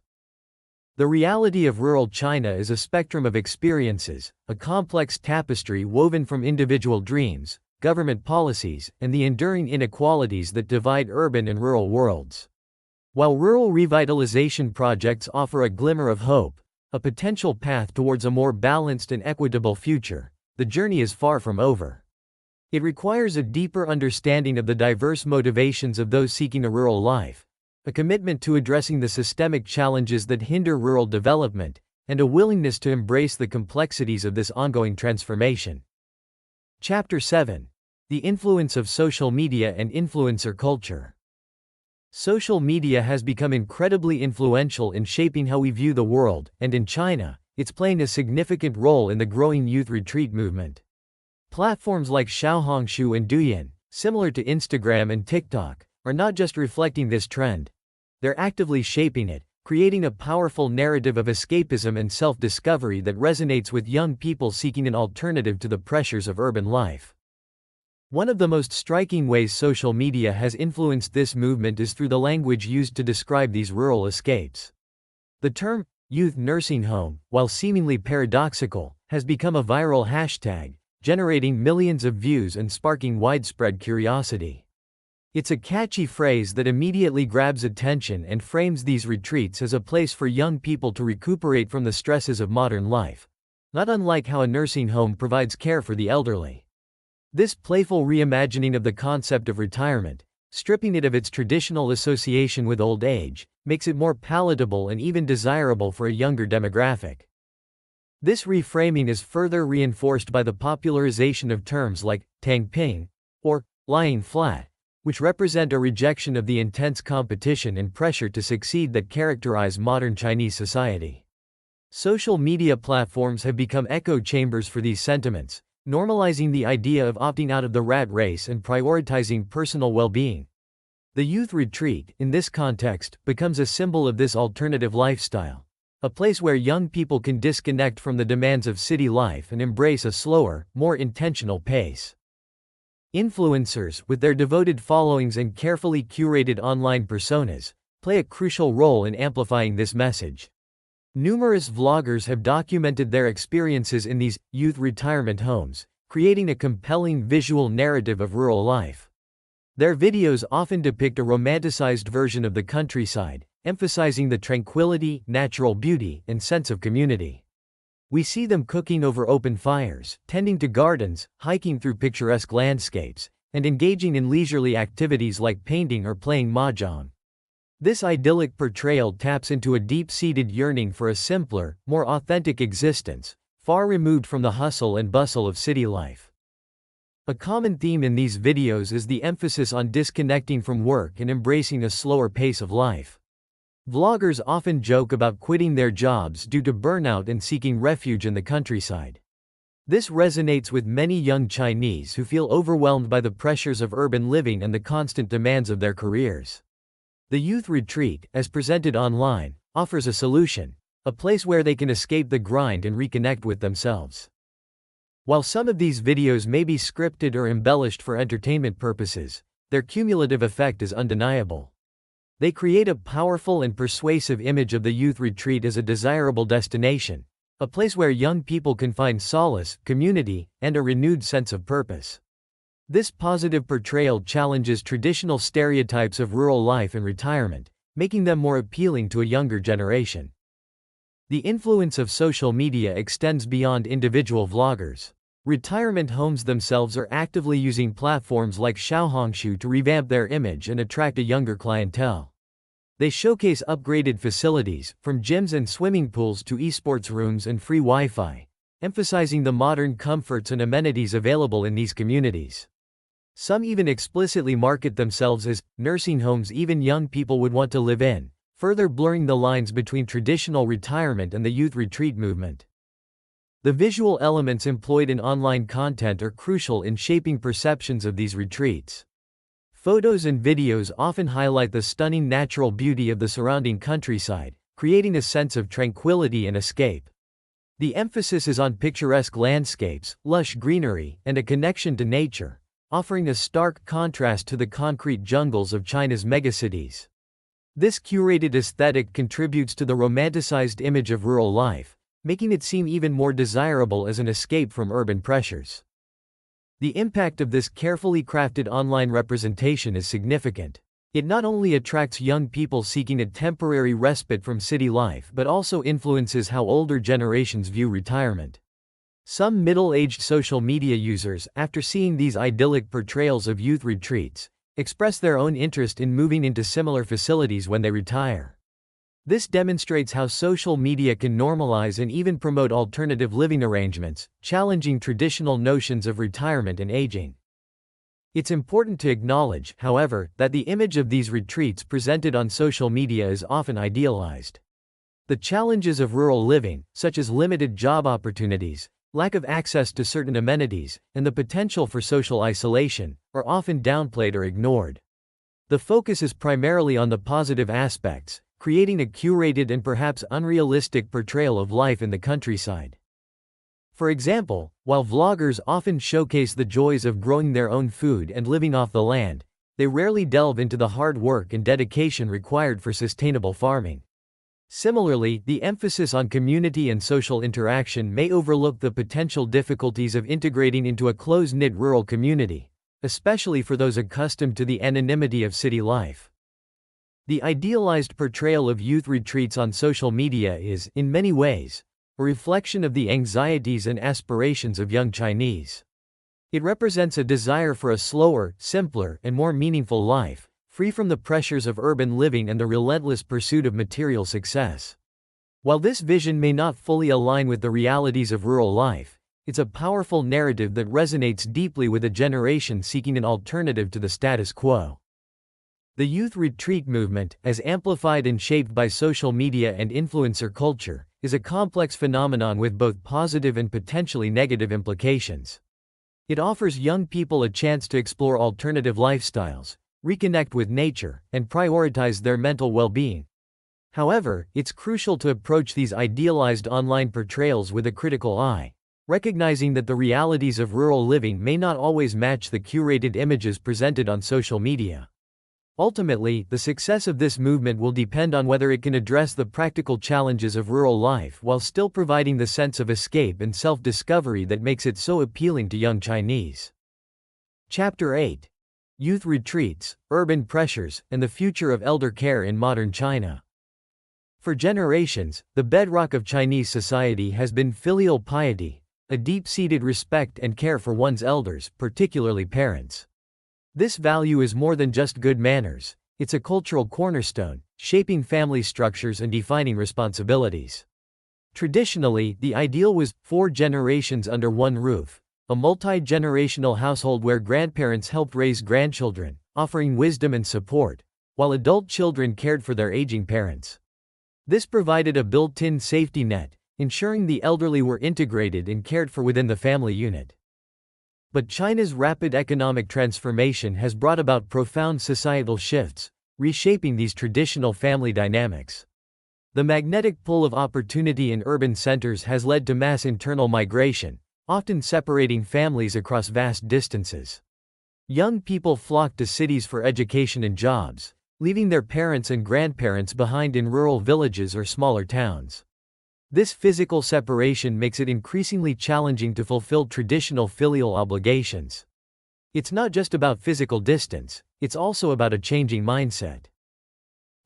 Speaker 1: The reality of rural China is a spectrum of experiences, a complex tapestry woven from individual dreams, government policies, and the enduring inequalities that divide urban and rural worlds. While rural revitalization projects offer a glimmer of hope, a potential path towards a more balanced and equitable future, the journey is far from over. It requires a deeper understanding of the diverse motivations of those seeking a rural life, a commitment to addressing the systemic challenges that hinder rural development, and a willingness to embrace the complexities of this ongoing transformation. Chapter 7. The Influence of Social Media and Influencer Culture. Social media has become incredibly influential in shaping how we view the world, and in China, it's playing a significant role in the growing youth retreat movement. Platforms like Xiaohongshu and Douyin, similar to Instagram and TikTok, are not just reflecting this trend. They're actively shaping it, creating a powerful narrative of escapism and self-discovery that resonates with young people seeking an alternative to the pressures of urban life. One of the most striking ways social media has influenced this movement is through the language used to describe these rural escapes. The term, youth nursing home, while seemingly paradoxical, has become a viral hashtag, generating millions of views and sparking widespread curiosity. It's a catchy phrase that immediately grabs attention and frames these retreats as a place for young people to recuperate from the stresses of modern life, not unlike how a nursing home provides care for the elderly. This playful reimagining of the concept of retirement, stripping it of its traditional association with old age, makes it more palatable and even desirable for a younger demographic. This reframing is further reinforced by the popularization of terms like tangping, or lying flat, which represent a rejection of the intense competition and pressure to succeed that characterize modern Chinese society. Social media platforms have become echo chambers for these sentiments, normalizing the idea of opting out of the rat race and prioritizing personal well-being. The youth retreat, in this context, becomes a symbol of this alternative lifestyle, a place where young people can disconnect from the demands of city life and embrace a slower, more intentional pace. Influencers, with their devoted followings and carefully curated online personas, play a crucial role in amplifying this message. Numerous vloggers have documented their experiences in these youth retirement homes, creating a compelling visual narrative of rural life. Their videos often depict a romanticized version of the countryside, emphasizing the tranquility, natural beauty, and sense of community. We see them cooking over open fires, tending to gardens, hiking through picturesque landscapes, and engaging in leisurely activities like painting or playing mahjong. This idyllic portrayal taps into a deep-seated yearning for a simpler, more authentic existence, far removed from the hustle and bustle of city life. A common theme in these videos is the emphasis on disconnecting from work and embracing a slower pace of life. Vloggers often joke about quitting their jobs due to burnout and seeking refuge in the countryside. This resonates with many young Chinese who feel overwhelmed by the pressures of urban living and the constant demands of their careers. The youth retreat, as presented online, offers a solution, a place where they can escape the grind and reconnect with themselves. While some of these videos may be scripted or embellished for entertainment purposes, their cumulative effect is undeniable. They create a powerful and persuasive image of the youth retreat as a desirable destination, a place where young people can find solace, community, and a renewed sense of purpose. This positive portrayal challenges traditional stereotypes of rural life and retirement, making them more appealing to a younger generation. The influence of social media extends beyond individual vloggers. Retirement homes themselves are actively using platforms like Xiaohongshu to revamp their image and attract a younger clientele. They showcase upgraded facilities, from gyms and swimming pools to esports rooms and free Wi-Fi, emphasizing the modern comforts and amenities available in these communities. Some even explicitly market themselves as nursing homes even young people would want to live in, further blurring the lines between traditional retirement and the youth retreat movement. The visual elements employed in online content are crucial in shaping perceptions of these retreats. Photos and videos often highlight the stunning natural beauty of the surrounding countryside, creating a sense of tranquility and escape. The emphasis is on picturesque landscapes, lush greenery, and a connection to nature, offering a stark contrast to the concrete jungles of China's megacities. This curated aesthetic contributes to the romanticized image of rural life, making it seem even more desirable as an escape from urban pressures. The impact of this carefully crafted online representation is significant. It not only attracts young people seeking a temporary respite from city life but also influences how older generations view retirement. Some middle-aged social media users, after seeing these idyllic portrayals of youth retreats, express their own interest in moving into similar facilities when they retire. This demonstrates how social media can normalize and even promote alternative living arrangements, challenging traditional notions of retirement and aging. It's important to acknowledge, however, that the image of these retreats presented on social media is often idealized. The challenges of rural living, such as limited job opportunities, lack of access to certain amenities, and the potential for social isolation, are often downplayed or ignored. The focus is primarily on the positive aspects, creating a curated and perhaps unrealistic portrayal of life in the countryside. For example, while vloggers often showcase the joys of growing their own food and living off the land, they rarely delve into the hard work and dedication required for sustainable farming. Similarly, the emphasis on community and social interaction may overlook the potential difficulties of integrating into a close-knit rural community, especially for those accustomed to the anonymity of city life. The idealized portrayal of youth retreats on social media is, in many ways, a reflection of the anxieties and aspirations of young Chinese. It represents a desire for a slower, simpler, and more meaningful life, free from the pressures of urban living and the relentless pursuit of material success. While this vision may not fully align with the realities of rural life, it's a powerful narrative that resonates deeply with a generation seeking an alternative to the status quo. The youth retreat movement, as amplified and shaped by social media and influencer culture, is a complex phenomenon with both positive and potentially negative implications. It offers young people a chance to explore alternative lifestyles, reconnect with nature, and prioritize their mental well-being. However, it's crucial to approach these idealized online portrayals with a critical eye, recognizing that the realities of rural living may not always match the curated images presented on social media. Ultimately, the success of this movement will depend on whether it can address the practical challenges of rural life while still providing the sense of escape and self-discovery that makes it so appealing to young Chinese. Chapter 8. Youth Retreats, Urban Pressures, and the Future of Elder Care in Modern China. For generations, the bedrock of Chinese society has been filial piety, a deep-seated respect and care for one's elders, particularly parents. This value is more than just good manners, it's a cultural cornerstone, shaping family structures and defining responsibilities. Traditionally, the ideal was 4 generations under one roof, a multi-generational household where grandparents helped raise grandchildren, offering wisdom and support, while adult children cared for their aging parents. This provided a built-in safety net, ensuring the elderly were integrated and cared for within the family unit. But China's rapid economic transformation has brought about profound societal shifts, reshaping these traditional family dynamics. The magnetic pull of opportunity in urban centers has led to mass internal migration, often separating families across vast distances. Young people flock to cities for education and jobs, leaving their parents and grandparents behind in rural villages or smaller towns. This physical separation makes it increasingly challenging to fulfill traditional filial obligations. It's not just about physical distance, it's also about a changing mindset.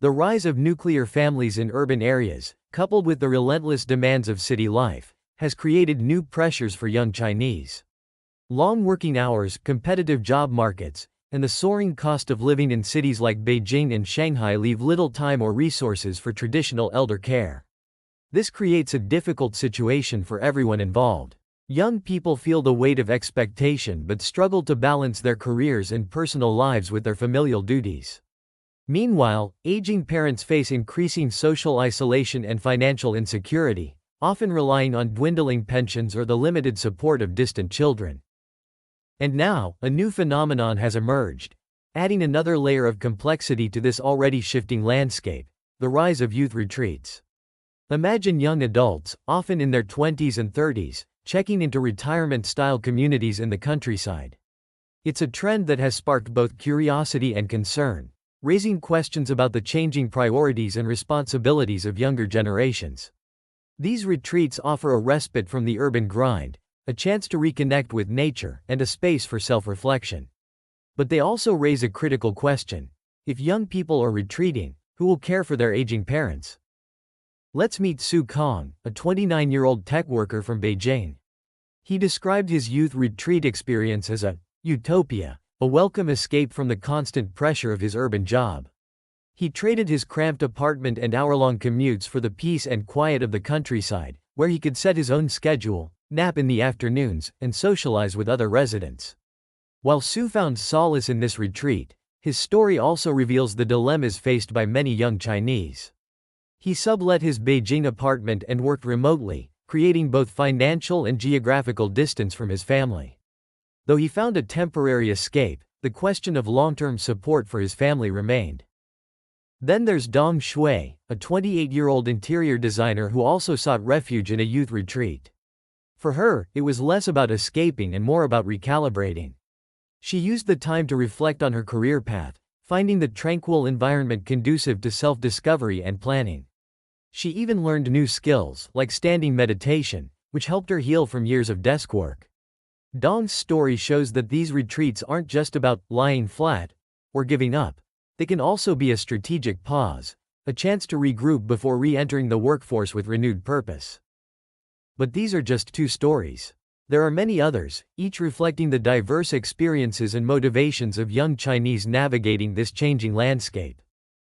Speaker 1: The rise of nuclear families in urban areas, coupled with the relentless demands of city life, has created new pressures for young Chinese. Long working hours, competitive job markets, and the soaring cost of living in cities like Beijing and Shanghai leave little time or resources for traditional elder care. This creates a difficult situation for everyone involved. Young people feel the weight of expectation but struggle to balance their careers and personal lives with their familial duties. Meanwhile, aging parents face increasing social isolation and financial insecurity, often relying on dwindling pensions or the limited support of distant children. And now, a new phenomenon has emerged, adding another layer of complexity to this already shifting landscape: the rise of youth retreats. Imagine young adults, often in their 20s and 30s, checking into retirement-style communities in the countryside. It's a trend that has sparked both curiosity and concern, raising questions about the changing priorities and responsibilities of younger generations. These retreats offer a respite from the urban grind, a chance to reconnect with nature, and a space for self-reflection. But they also raise a critical question: if young people are retreating, who will care for their aging parents? Let's meet Su Kong, a 29-year-old tech worker from Beijing. He described his youth retreat experience as a utopia, a welcome escape from the constant pressure of his urban job. He traded his cramped apartment and hour-long commutes for the peace and quiet of the countryside, where he could set his own schedule, nap in the afternoons, and socialize with other residents. While Su found solace in this retreat, his story also reveals the dilemmas faced by many young Chinese. He sublet his Beijing apartment and worked remotely, creating both financial and geographical distance from his family. Though he found a temporary escape, the question of long-term support for his family remained. Then there's Dong Shui, a 28-year-old interior designer who also sought refuge in a youth retreat. For her, it was less about escaping and more about recalibrating. She used the time to reflect on her career path, finding the tranquil environment conducive to self-discovery and planning. She even learned new skills, like standing meditation, which helped her heal from years of desk work. Dong's story shows that these retreats aren't just about lying flat or giving up. They can also be a strategic pause, a chance to regroup before re-entering the workforce with renewed purpose. But these are just two stories. There are many others, each reflecting the diverse experiences and motivations of young Chinese navigating this changing landscape.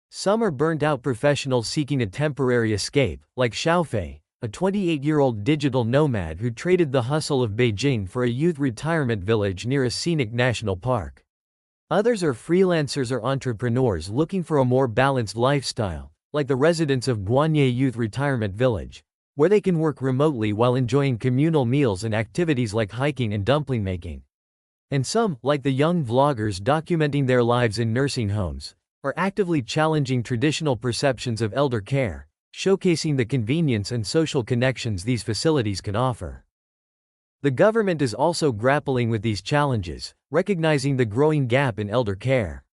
Speaker 1: Some are burnt-out professionals seeking a temporary escape, like Xiaofei, a 28-year-old digital nomad who traded the hustle of Beijing for a youth retirement village near a scenic national park. Others are freelancers or entrepreneurs looking for a more balanced lifestyle, like the residents of Guanye Youth Retirement Village, where they can work remotely while enjoying communal meals and activities like hiking and dumpling making. And some, like the young vloggers documenting their lives in nursing homes, are actively challenging traditional perceptions of elder care, showcasing the convenience and social connections these facilities can offer. The government is also grappling with these challenges, recognizing the growing gap in elder care.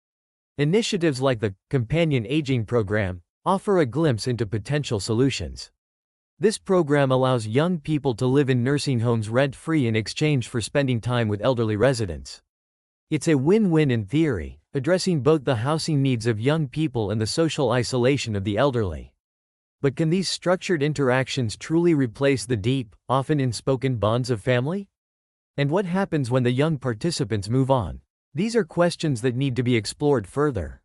Speaker 1: Initiatives like the Companion Aging Program offer a glimpse into potential solutions. This program allows young people to live in nursing homes rent-free in exchange for spending time with elderly residents. It's a win-win in theory, addressing both the housing needs of young people and the social isolation of the elderly. But can these structured interactions truly replace the deep, often unspoken bonds of family? And what happens when the young participants move on? These are questions that need to be explored further.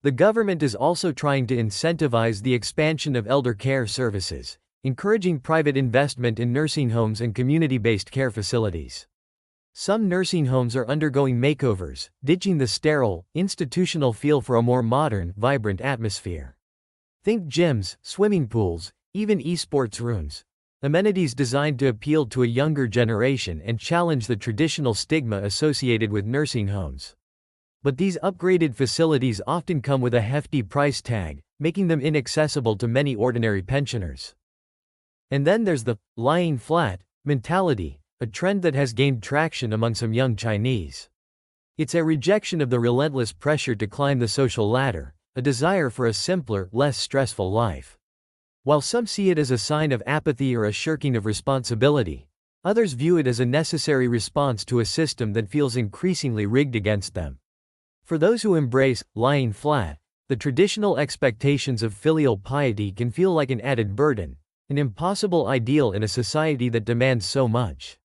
Speaker 1: The government is also trying to incentivize the expansion of elder care services, encouraging private investment in nursing homes and community-based care facilities. Some nursing homes are undergoing makeovers, ditching the sterile, institutional feel for a more modern, vibrant atmosphere. Think gyms, swimming pools, even esports rooms. Amenities designed to appeal to a younger generation and challenge the traditional stigma associated with nursing homes. But these upgraded facilities often come with a hefty price tag, making them inaccessible to many ordinary pensioners. And then there's the lying flat mentality, a trend that has gained traction among some young Chinese. It's a rejection of the relentless pressure to climb the social ladder, a desire for a simpler, less stressful life. While some see it as a sign of apathy or a shirking of responsibility, others view it as a necessary response to a system that feels increasingly rigged against them. For those who embrace lying flat, the traditional expectations of filial piety can feel like an added burden, an impossible ideal in a society that demands so much.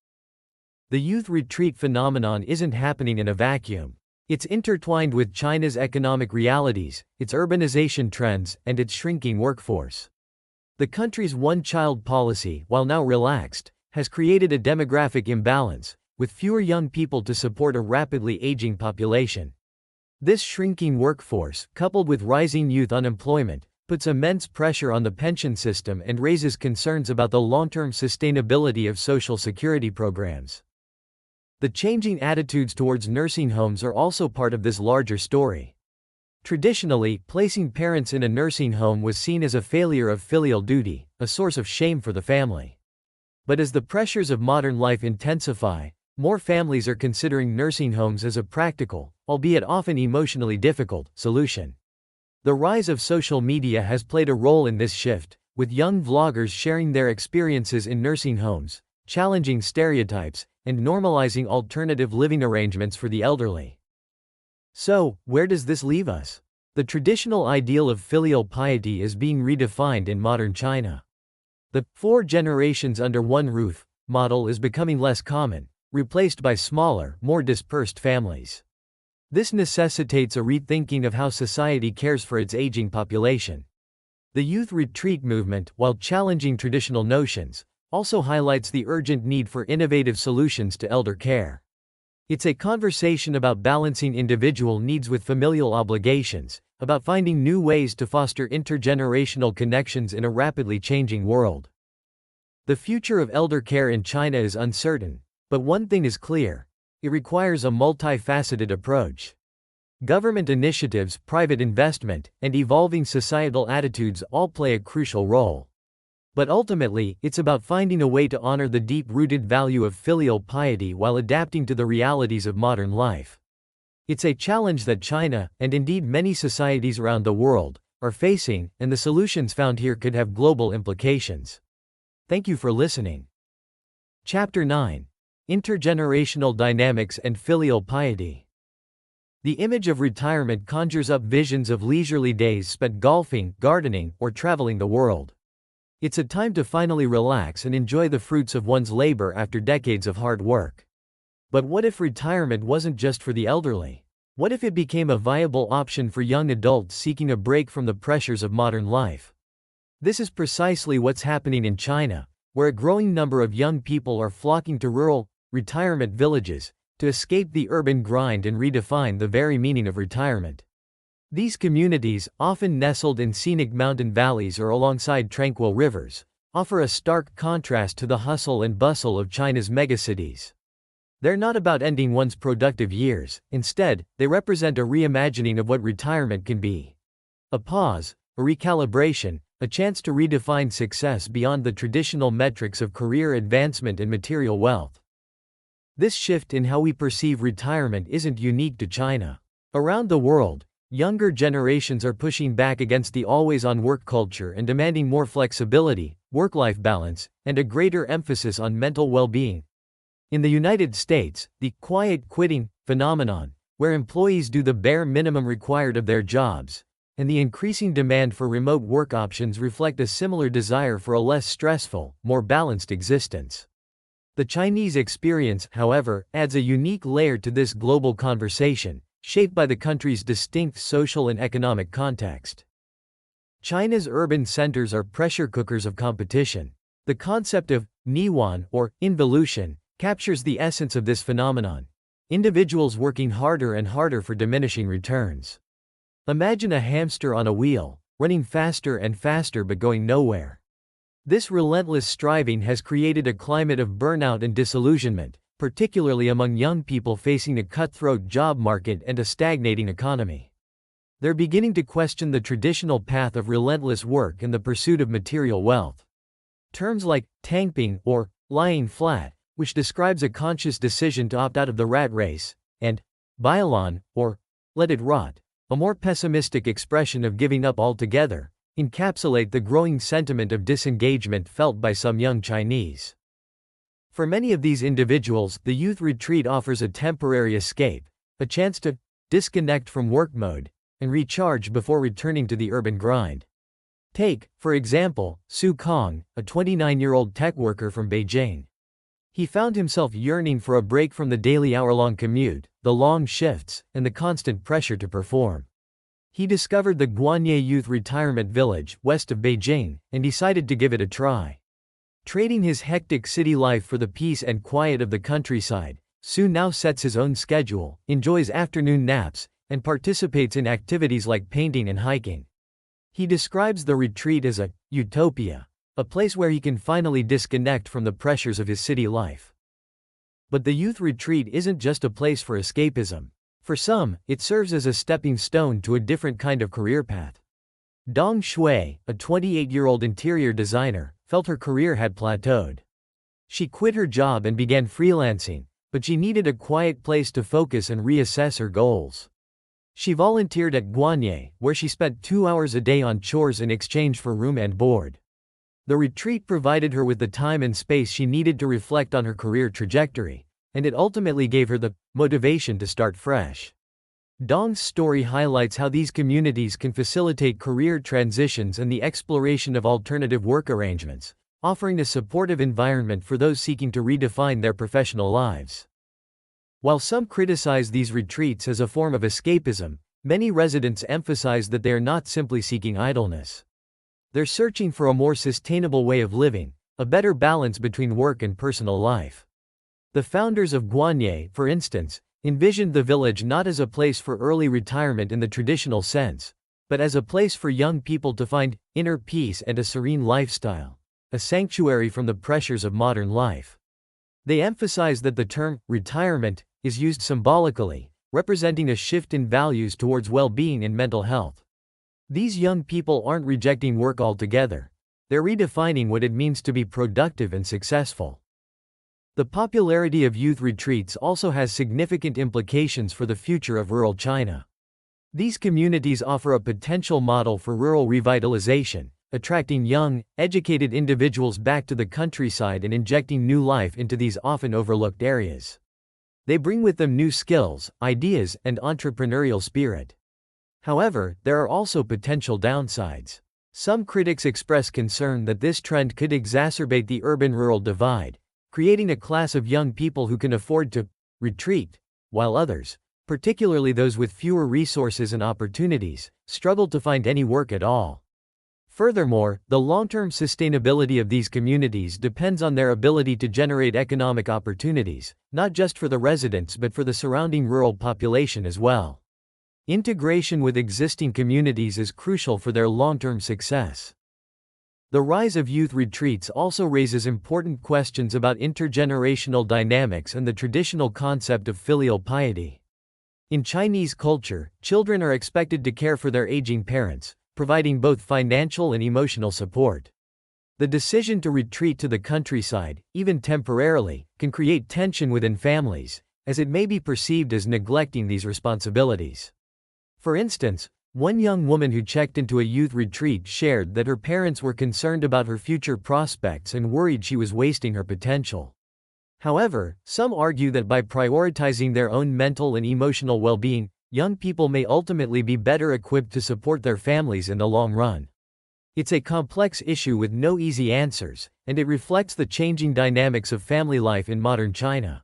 Speaker 1: The youth retreat phenomenon isn't happening in a vacuum. It's intertwined with China's economic realities, its urbanization trends, and its shrinking workforce. The country's one-child policy, while now relaxed, has created a demographic imbalance, with fewer young people to support a rapidly aging population. This shrinking workforce, coupled with rising youth unemployment, puts immense pressure on the pension system and raises concerns about the long-term sustainability of social security programs. The changing attitudes towards nursing homes are also part of this larger story. Traditionally, placing parents in a nursing home was seen as a failure of filial duty, a source of shame for the family. But as the pressures of modern life intensify, more families are considering nursing homes as a practical, albeit often emotionally difficult, solution. The rise of social media has played a role in this shift, with young vloggers sharing their experiences in nursing homes, challenging stereotypes, and normalizing alternative living arrangements for the elderly. So, where does this leave us? The traditional ideal of filial piety is being redefined in modern China. The 4 generations under one roof model is becoming less common, replaced by smaller, more dispersed families. This necessitates a rethinking of how society cares for its aging population. The youth retreat movement, while challenging traditional notions, also highlights the urgent need for innovative solutions to elder care. It's a conversation about balancing individual needs with familial obligations, about finding new ways to foster intergenerational connections in a rapidly changing world. The future of elder care in China is uncertain, but one thing is clear: it requires a multifaceted approach. Government initiatives, private investment, and evolving societal attitudes all play a crucial role. But ultimately, it's about finding a way to honor the deep-rooted value of filial piety while adapting to the realities of modern life. It's a challenge that China, and indeed many societies around the world, are facing, and the solutions found here could have global implications. Thank you for listening. Chapter 9. Intergenerational Dynamics and Filial Piety. The image of retirement conjures up visions of leisurely days spent golfing, gardening, or traveling the world. It's a time to finally relax and enjoy the fruits of one's labor after decades of hard work. But what if retirement wasn't just for the elderly? What if it became a viable option for young adults seeking a break from the pressures of modern life? This is precisely what's happening in China, where a growing number of young people are flocking to rural, retirement villages, to escape the urban grind and redefine the very meaning of retirement. These communities, often nestled in scenic mountain valleys or alongside tranquil rivers, offer a stark contrast to the hustle and bustle of China's megacities. They're not about ending one's productive years; instead, they represent a reimagining of what retirement can be. A pause, a recalibration, a chance to redefine success beyond the traditional metrics of career advancement and material wealth. This shift in how we perceive retirement isn't unique to China. Around the world, younger generations are pushing back against the always-on work culture and demanding more flexibility, work-life balance, and a greater emphasis on mental well-being. In the United States, the quiet quitting phenomenon, where employees do the bare minimum required of their jobs, and the increasing demand for remote work options reflect a similar desire for a less stressful, more balanced existence. The Chinese experience, however, adds a unique layer to this global conversation, shaped by the country's distinct social and economic context. China's urban centers are pressure cookers of competition. The concept of niwan, or involution, captures the essence of this phenomenon: individuals working harder and harder for diminishing returns. Imagine a hamster on a wheel, running faster and faster but going nowhere. This relentless striving has created a climate of burnout and disillusionment, particularly among young people facing a cutthroat job market and a stagnating economy. They're beginning to question the traditional path of relentless work and the pursuit of material wealth. Terms like tankping or lying flat, which describes a conscious decision to opt out of the rat race, and bailan, or let it rot, a more pessimistic expression of giving up altogether, encapsulate the growing sentiment of disengagement felt by some young Chinese. For many of these individuals, the youth retreat offers a temporary escape, a chance to disconnect from work mode and recharge before returning to the urban grind. Take, for example, Su Kong, a 29-year-old tech worker from Beijing. He found himself yearning for a break from the daily hour-long commute, the long shifts, and the constant pressure to perform. He discovered the Guanye Youth Retirement Village, west of Beijing, and decided to give it a try. Trading his hectic city life for the peace and quiet of the countryside, Su now sets his own schedule, enjoys afternoon naps, and participates in activities like painting and hiking. He describes the retreat as a utopia, a place where he can finally disconnect from the pressures of his city life. But the youth retreat isn't just a place for escapism. For some, it serves as a stepping stone to a different kind of career path. Dong Shui, a 28-year-old interior designer, felt her career had plateaued. She quit her job and began freelancing, but she needed a quiet place to focus and reassess her goals. She volunteered at Guanye, where she spent 2 hours a day on chores in exchange for room and board. The retreat provided her with the time and space she needed to reflect on her career trajectory, and it ultimately gave her the motivation to start fresh. Dong's story highlights how these communities can facilitate career transitions and the exploration of alternative work arrangements, offering a supportive environment for those seeking to redefine their professional lives. While some criticize these retreats as a form of escapism, many residents emphasize that they are not simply seeking idleness. They're searching for a more sustainable way of living, a better balance between work and personal life. The founders of Guanye, for instance, envisioned the village not as a place for early retirement in the traditional sense, but as a place for young people to find inner peace and a serene lifestyle, a sanctuary from the pressures of modern life. They emphasize that the term retirement is used symbolically, representing a shift in values towards well-being and mental health. These young people aren't rejecting work altogether. They're redefining what it means to be productive and successful. The popularity of youth retreats also has significant implications for the future of rural China. These communities offer a potential model for rural revitalization, attracting young, educated individuals back to the countryside and injecting new life into these often overlooked areas. They bring with them new skills, ideas, and entrepreneurial spirit. However, there are also potential downsides. Some critics express concern that this trend could exacerbate the urban-rural divide, creating a class of young people who can afford to retreat, while others, particularly those with fewer resources and opportunities, struggle to find any work at all. Furthermore, the long-term sustainability of these communities depends on their ability to generate economic opportunities, not just for the residents but for the surrounding rural population as well. Integration with existing communities is crucial for their long-term success. The rise of youth retreats also raises important questions about intergenerational dynamics and the traditional concept of filial piety. In Chinese culture, children are expected to care for their aging parents, providing both financial and emotional support. The decision to retreat to the countryside, even temporarily, can create tension within families, as it may be perceived as neglecting these responsibilities. For instance, one young woman who checked into a youth retreat shared that her parents were concerned about her future prospects and worried she was wasting her potential. However, some argue that by prioritizing their own mental and emotional well-being, young people may ultimately be better equipped to support their families in the long run. It's a complex issue with no easy answers, and it reflects the changing dynamics of family life in modern China.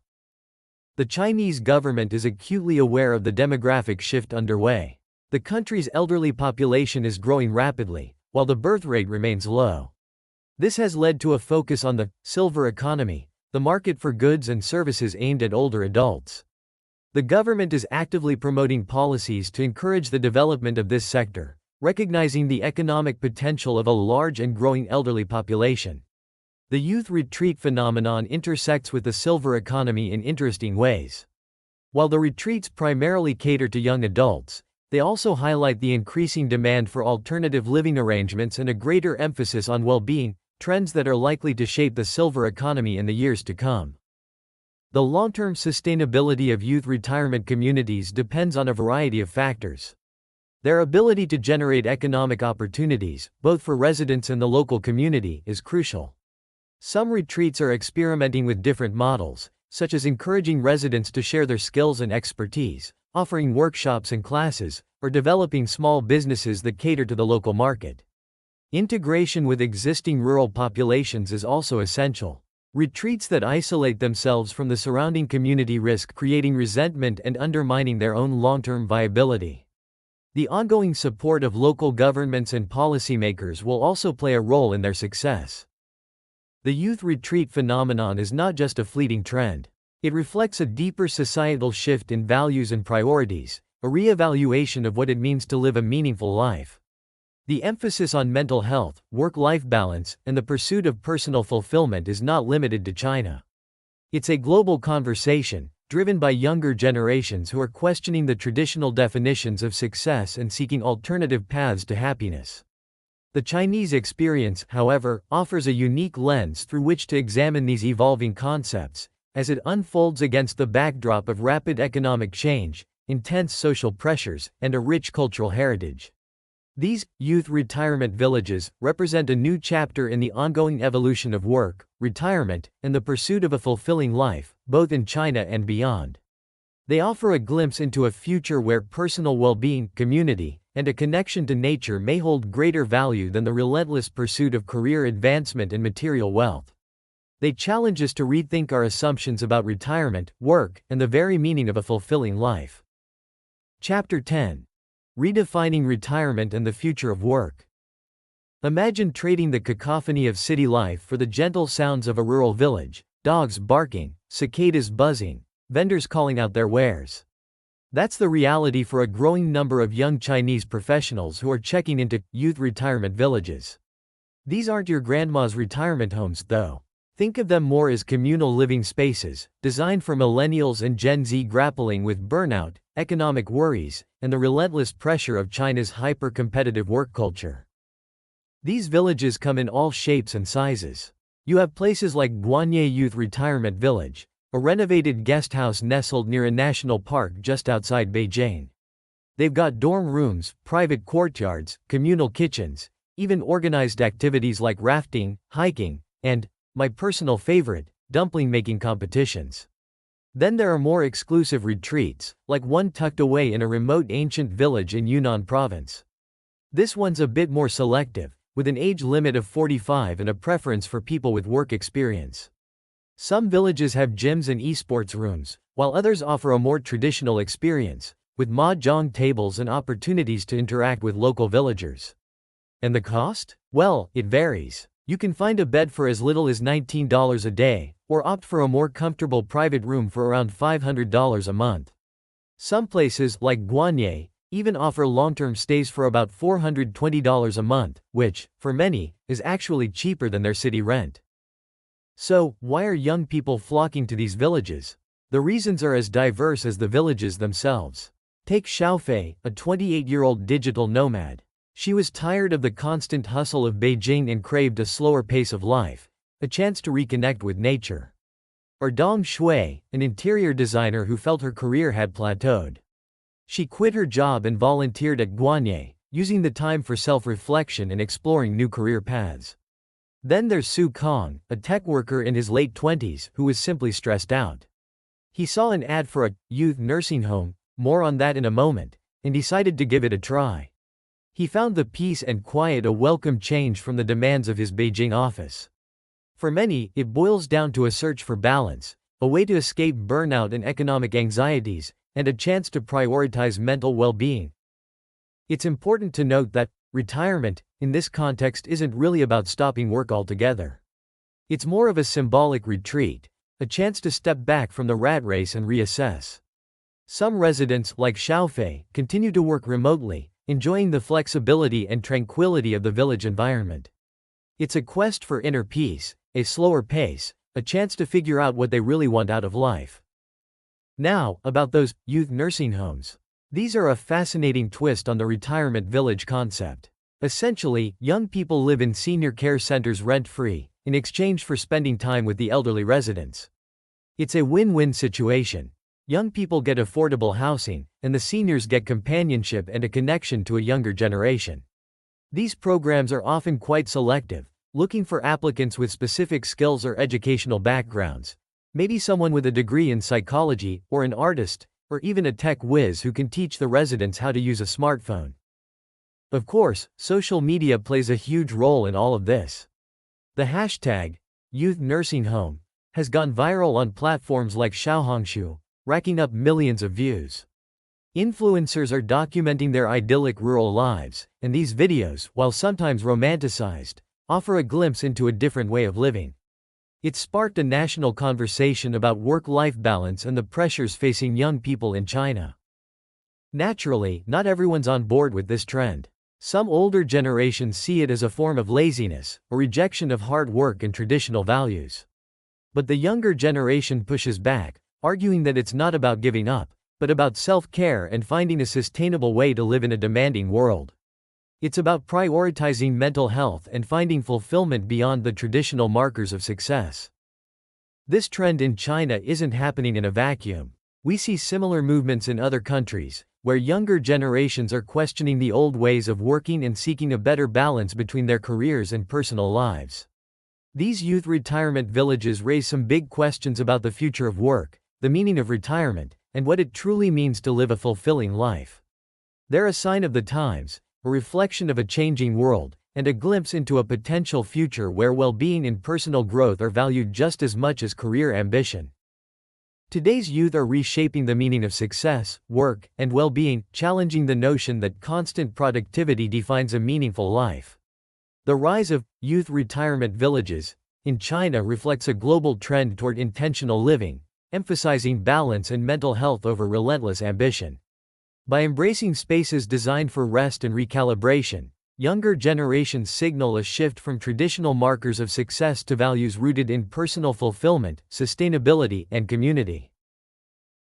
Speaker 1: The Chinese government is acutely aware of the demographic shift underway. The country's elderly population is growing rapidly, while the birth rate remains low. This has led to a focus on the silver economy, the market for goods and services aimed at older adults. The government is actively promoting policies to encourage the development of this sector, recognizing the economic potential of a large and growing elderly population. The youth retreat phenomenon intersects with the silver economy in interesting ways. While the retreats primarily cater to young adults, they also highlight the increasing demand for alternative living arrangements and a greater emphasis on well-being, trends that are likely to shape the silver economy in the years to come. The long-term sustainability of youth retirement communities depends on a variety of factors. Their ability to generate economic opportunities, both for residents and the local community, is crucial. Some retreats are experimenting with different models, such as encouraging residents to share their skills and expertise, offering workshops and classes, or developing small businesses that cater to the local market. Integration with existing rural populations is also essential. Retreats that isolate themselves from the surrounding community risk creating resentment and undermining their own long-term viability. The ongoing support of local governments and policymakers will also play a role in their success. The youth retreat phenomenon is not just a fleeting trend. It reflects a deeper societal shift in values and priorities, a re-evaluation of what it means to live a meaningful life. The emphasis on mental health, work-life balance, and the pursuit of personal fulfillment is not limited to China. It's a global conversation, driven by younger generations who are questioning the traditional definitions of success and seeking alternative paths to happiness. The Chinese experience, however, offers a unique lens through which to examine these evolving concepts, as it unfolds against the backdrop of rapid economic change, intense social pressures, and a rich cultural heritage. These youth retirement villages represent a new chapter in the ongoing evolution of work, retirement, and the pursuit of a fulfilling life, both in China and beyond. They offer a glimpse into a future where personal well-being, community, and a connection to nature may hold greater value than the relentless pursuit of career advancement and material wealth. They challenge us to rethink our assumptions about retirement, work, and the very meaning of a fulfilling life. Chapter 10. Redefining Retirement and the Future of Work. Imagine trading the cacophony of city life for the gentle sounds of a rural village, dogs barking, cicadas buzzing, vendors calling out their wares. That's the reality for a growing number of young Chinese professionals who are checking into youth retirement villages. These aren't your grandma's retirement homes, though. Think of them more as communal living spaces, designed for millennials and Gen Z grappling with burnout, economic worries, and the relentless pressure of China's hyper-competitive work culture. These villages come in all shapes and sizes. You have places like Guanye Youth Retirement Village, a renovated guest house nestled near a national park just outside Beijing. They've got dorm rooms, private courtyards, communal kitchens, even organized activities like rafting, hiking, and, my personal favorite, dumpling-making competitions. Then there are more exclusive retreats, like one tucked away in a remote ancient village in Yunnan province. This one's a bit more selective, with an age limit of 45 and a preference for people with work experience. Some villages have gyms and esports rooms, while others offer a more traditional experience, with mahjong tables and opportunities to interact with local villagers. And the cost? Well, it varies. You can find a bed for as little as $19 a day, or opt for a more comfortable private room for around $500 a month. Some places, like Guanye, even offer long-term stays for about $420 a month, which, for many, is actually cheaper than their city rent. So, why are young people flocking to these villages? The reasons are as diverse as the villages themselves. Take Xiaofei, a 28-year-old digital nomad. She was tired of the constant hustle of Beijing and craved a slower pace of life, a chance to reconnect with nature. Or Dong Shui, an interior designer who felt her career had plateaued. She quit her job and volunteered at Guanye, using the time for self-reflection and exploring new career paths. Then there's Su Kong, a tech worker in his late 20s who was simply stressed out. He saw an ad for a youth nursing home, more on that in a moment, and decided to give it a try. He found the peace and quiet a welcome change from the demands of his Beijing office. For many, it boils down to a search for balance, a way to escape burnout and economic anxieties, and a chance to prioritize mental well-being. It's important to note that retirement, in this context, isn't really about stopping work altogether. It's more of a symbolic retreat, a chance to step back from the rat race and reassess. Some residents, like Xiaofei, continue to work remotely, enjoying the flexibility and tranquility of the village environment. It's a quest for inner peace, a slower pace, a chance to figure out what they really want out of life. Now, about those youth nursing homes. These are a fascinating twist on the retirement village concept. Essentially, young people live in senior care centers rent-free, in exchange for spending time with the elderly residents. It's a win-win situation. Young people get affordable housing, and the seniors get companionship and a connection to a younger generation. These programs are often quite selective, looking for applicants with specific skills or educational backgrounds. Maybe someone with a degree in psychology, or an artist, or even a tech whiz who can teach the residents how to use a smartphone. Of course, social media plays a huge role in all of this. The hashtag, youth nursing home, has gone viral on platforms like Xiaohongshu, racking up millions of views. Influencers are documenting their idyllic rural lives, and these videos, while sometimes romanticized, offer a glimpse into a different way of living. It sparked a national conversation about work-life balance and the pressures facing young people in China. Naturally, not everyone's on board with this trend. Some older generations see it as a form of laziness, a rejection of hard work and traditional values. But the younger generation pushes back, arguing that it's not about giving up, but about self-care and finding a sustainable way to live in a demanding world. It's about prioritizing mental health and finding fulfillment beyond the traditional markers of success. This trend in China isn't happening in a vacuum. We see similar movements in other countries, where younger generations are questioning the old ways of working and seeking a better balance between their careers and personal lives. These youth retirement villages raise some big questions about the future of work, the meaning of retirement, and what it truly means to live a fulfilling life. They're a sign of the times, a reflection of a changing world, and a glimpse into a potential future where well-being and personal growth are valued just as much as career ambition. Today's youth are reshaping the meaning of success, work, and well-being, challenging the notion that constant productivity defines a meaningful life. The rise of youth retirement villages in China reflects a global trend toward intentional living, emphasizing balance and mental health over relentless ambition. By embracing spaces designed for rest and recalibration, Younger generations signal a shift from traditional markers of success to values rooted in personal fulfillment, sustainability, and community.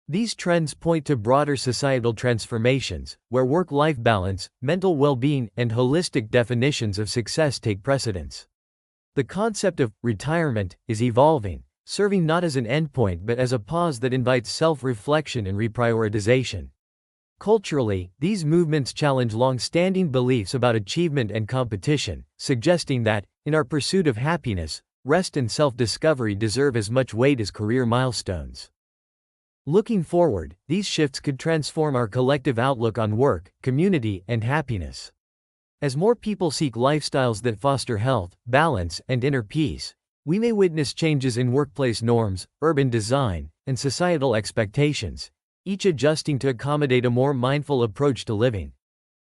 Speaker 1: These trends point to broader societal transformations, where work-life balance, mental well-being, and holistic definitions of success take precedence. The concept of retirement is evolving, serving not as an endpoint but as a pause that invites self-reflection and reprioritization. Culturally, these movements challenge long-standing beliefs about achievement and competition, suggesting that, in our pursuit of happiness, rest and self-discovery deserve as much weight as career milestones. Looking forward, these shifts could transform our collective outlook on work, community, and happiness. As more people seek lifestyles that foster health, balance, and inner peace, we may witness changes in workplace norms, urban design, and societal expectations, each adjusting to accommodate a more mindful approach to living.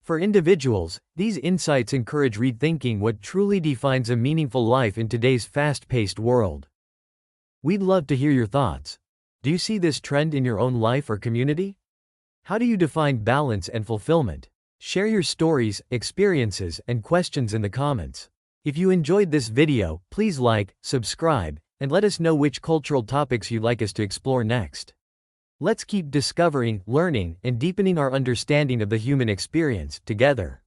Speaker 1: For individuals, these insights encourage rethinking what truly defines a meaningful life in today's fast-paced world. We'd love to hear your thoughts. Do you see this trend in your own life or community? How do you define balance and fulfillment? Share your stories, experiences, and questions in the comments. If you enjoyed this video, please like, subscribe, and let us know which cultural topics you'd like us to explore next. Let's keep discovering, learning, and deepening our understanding of the human experience together.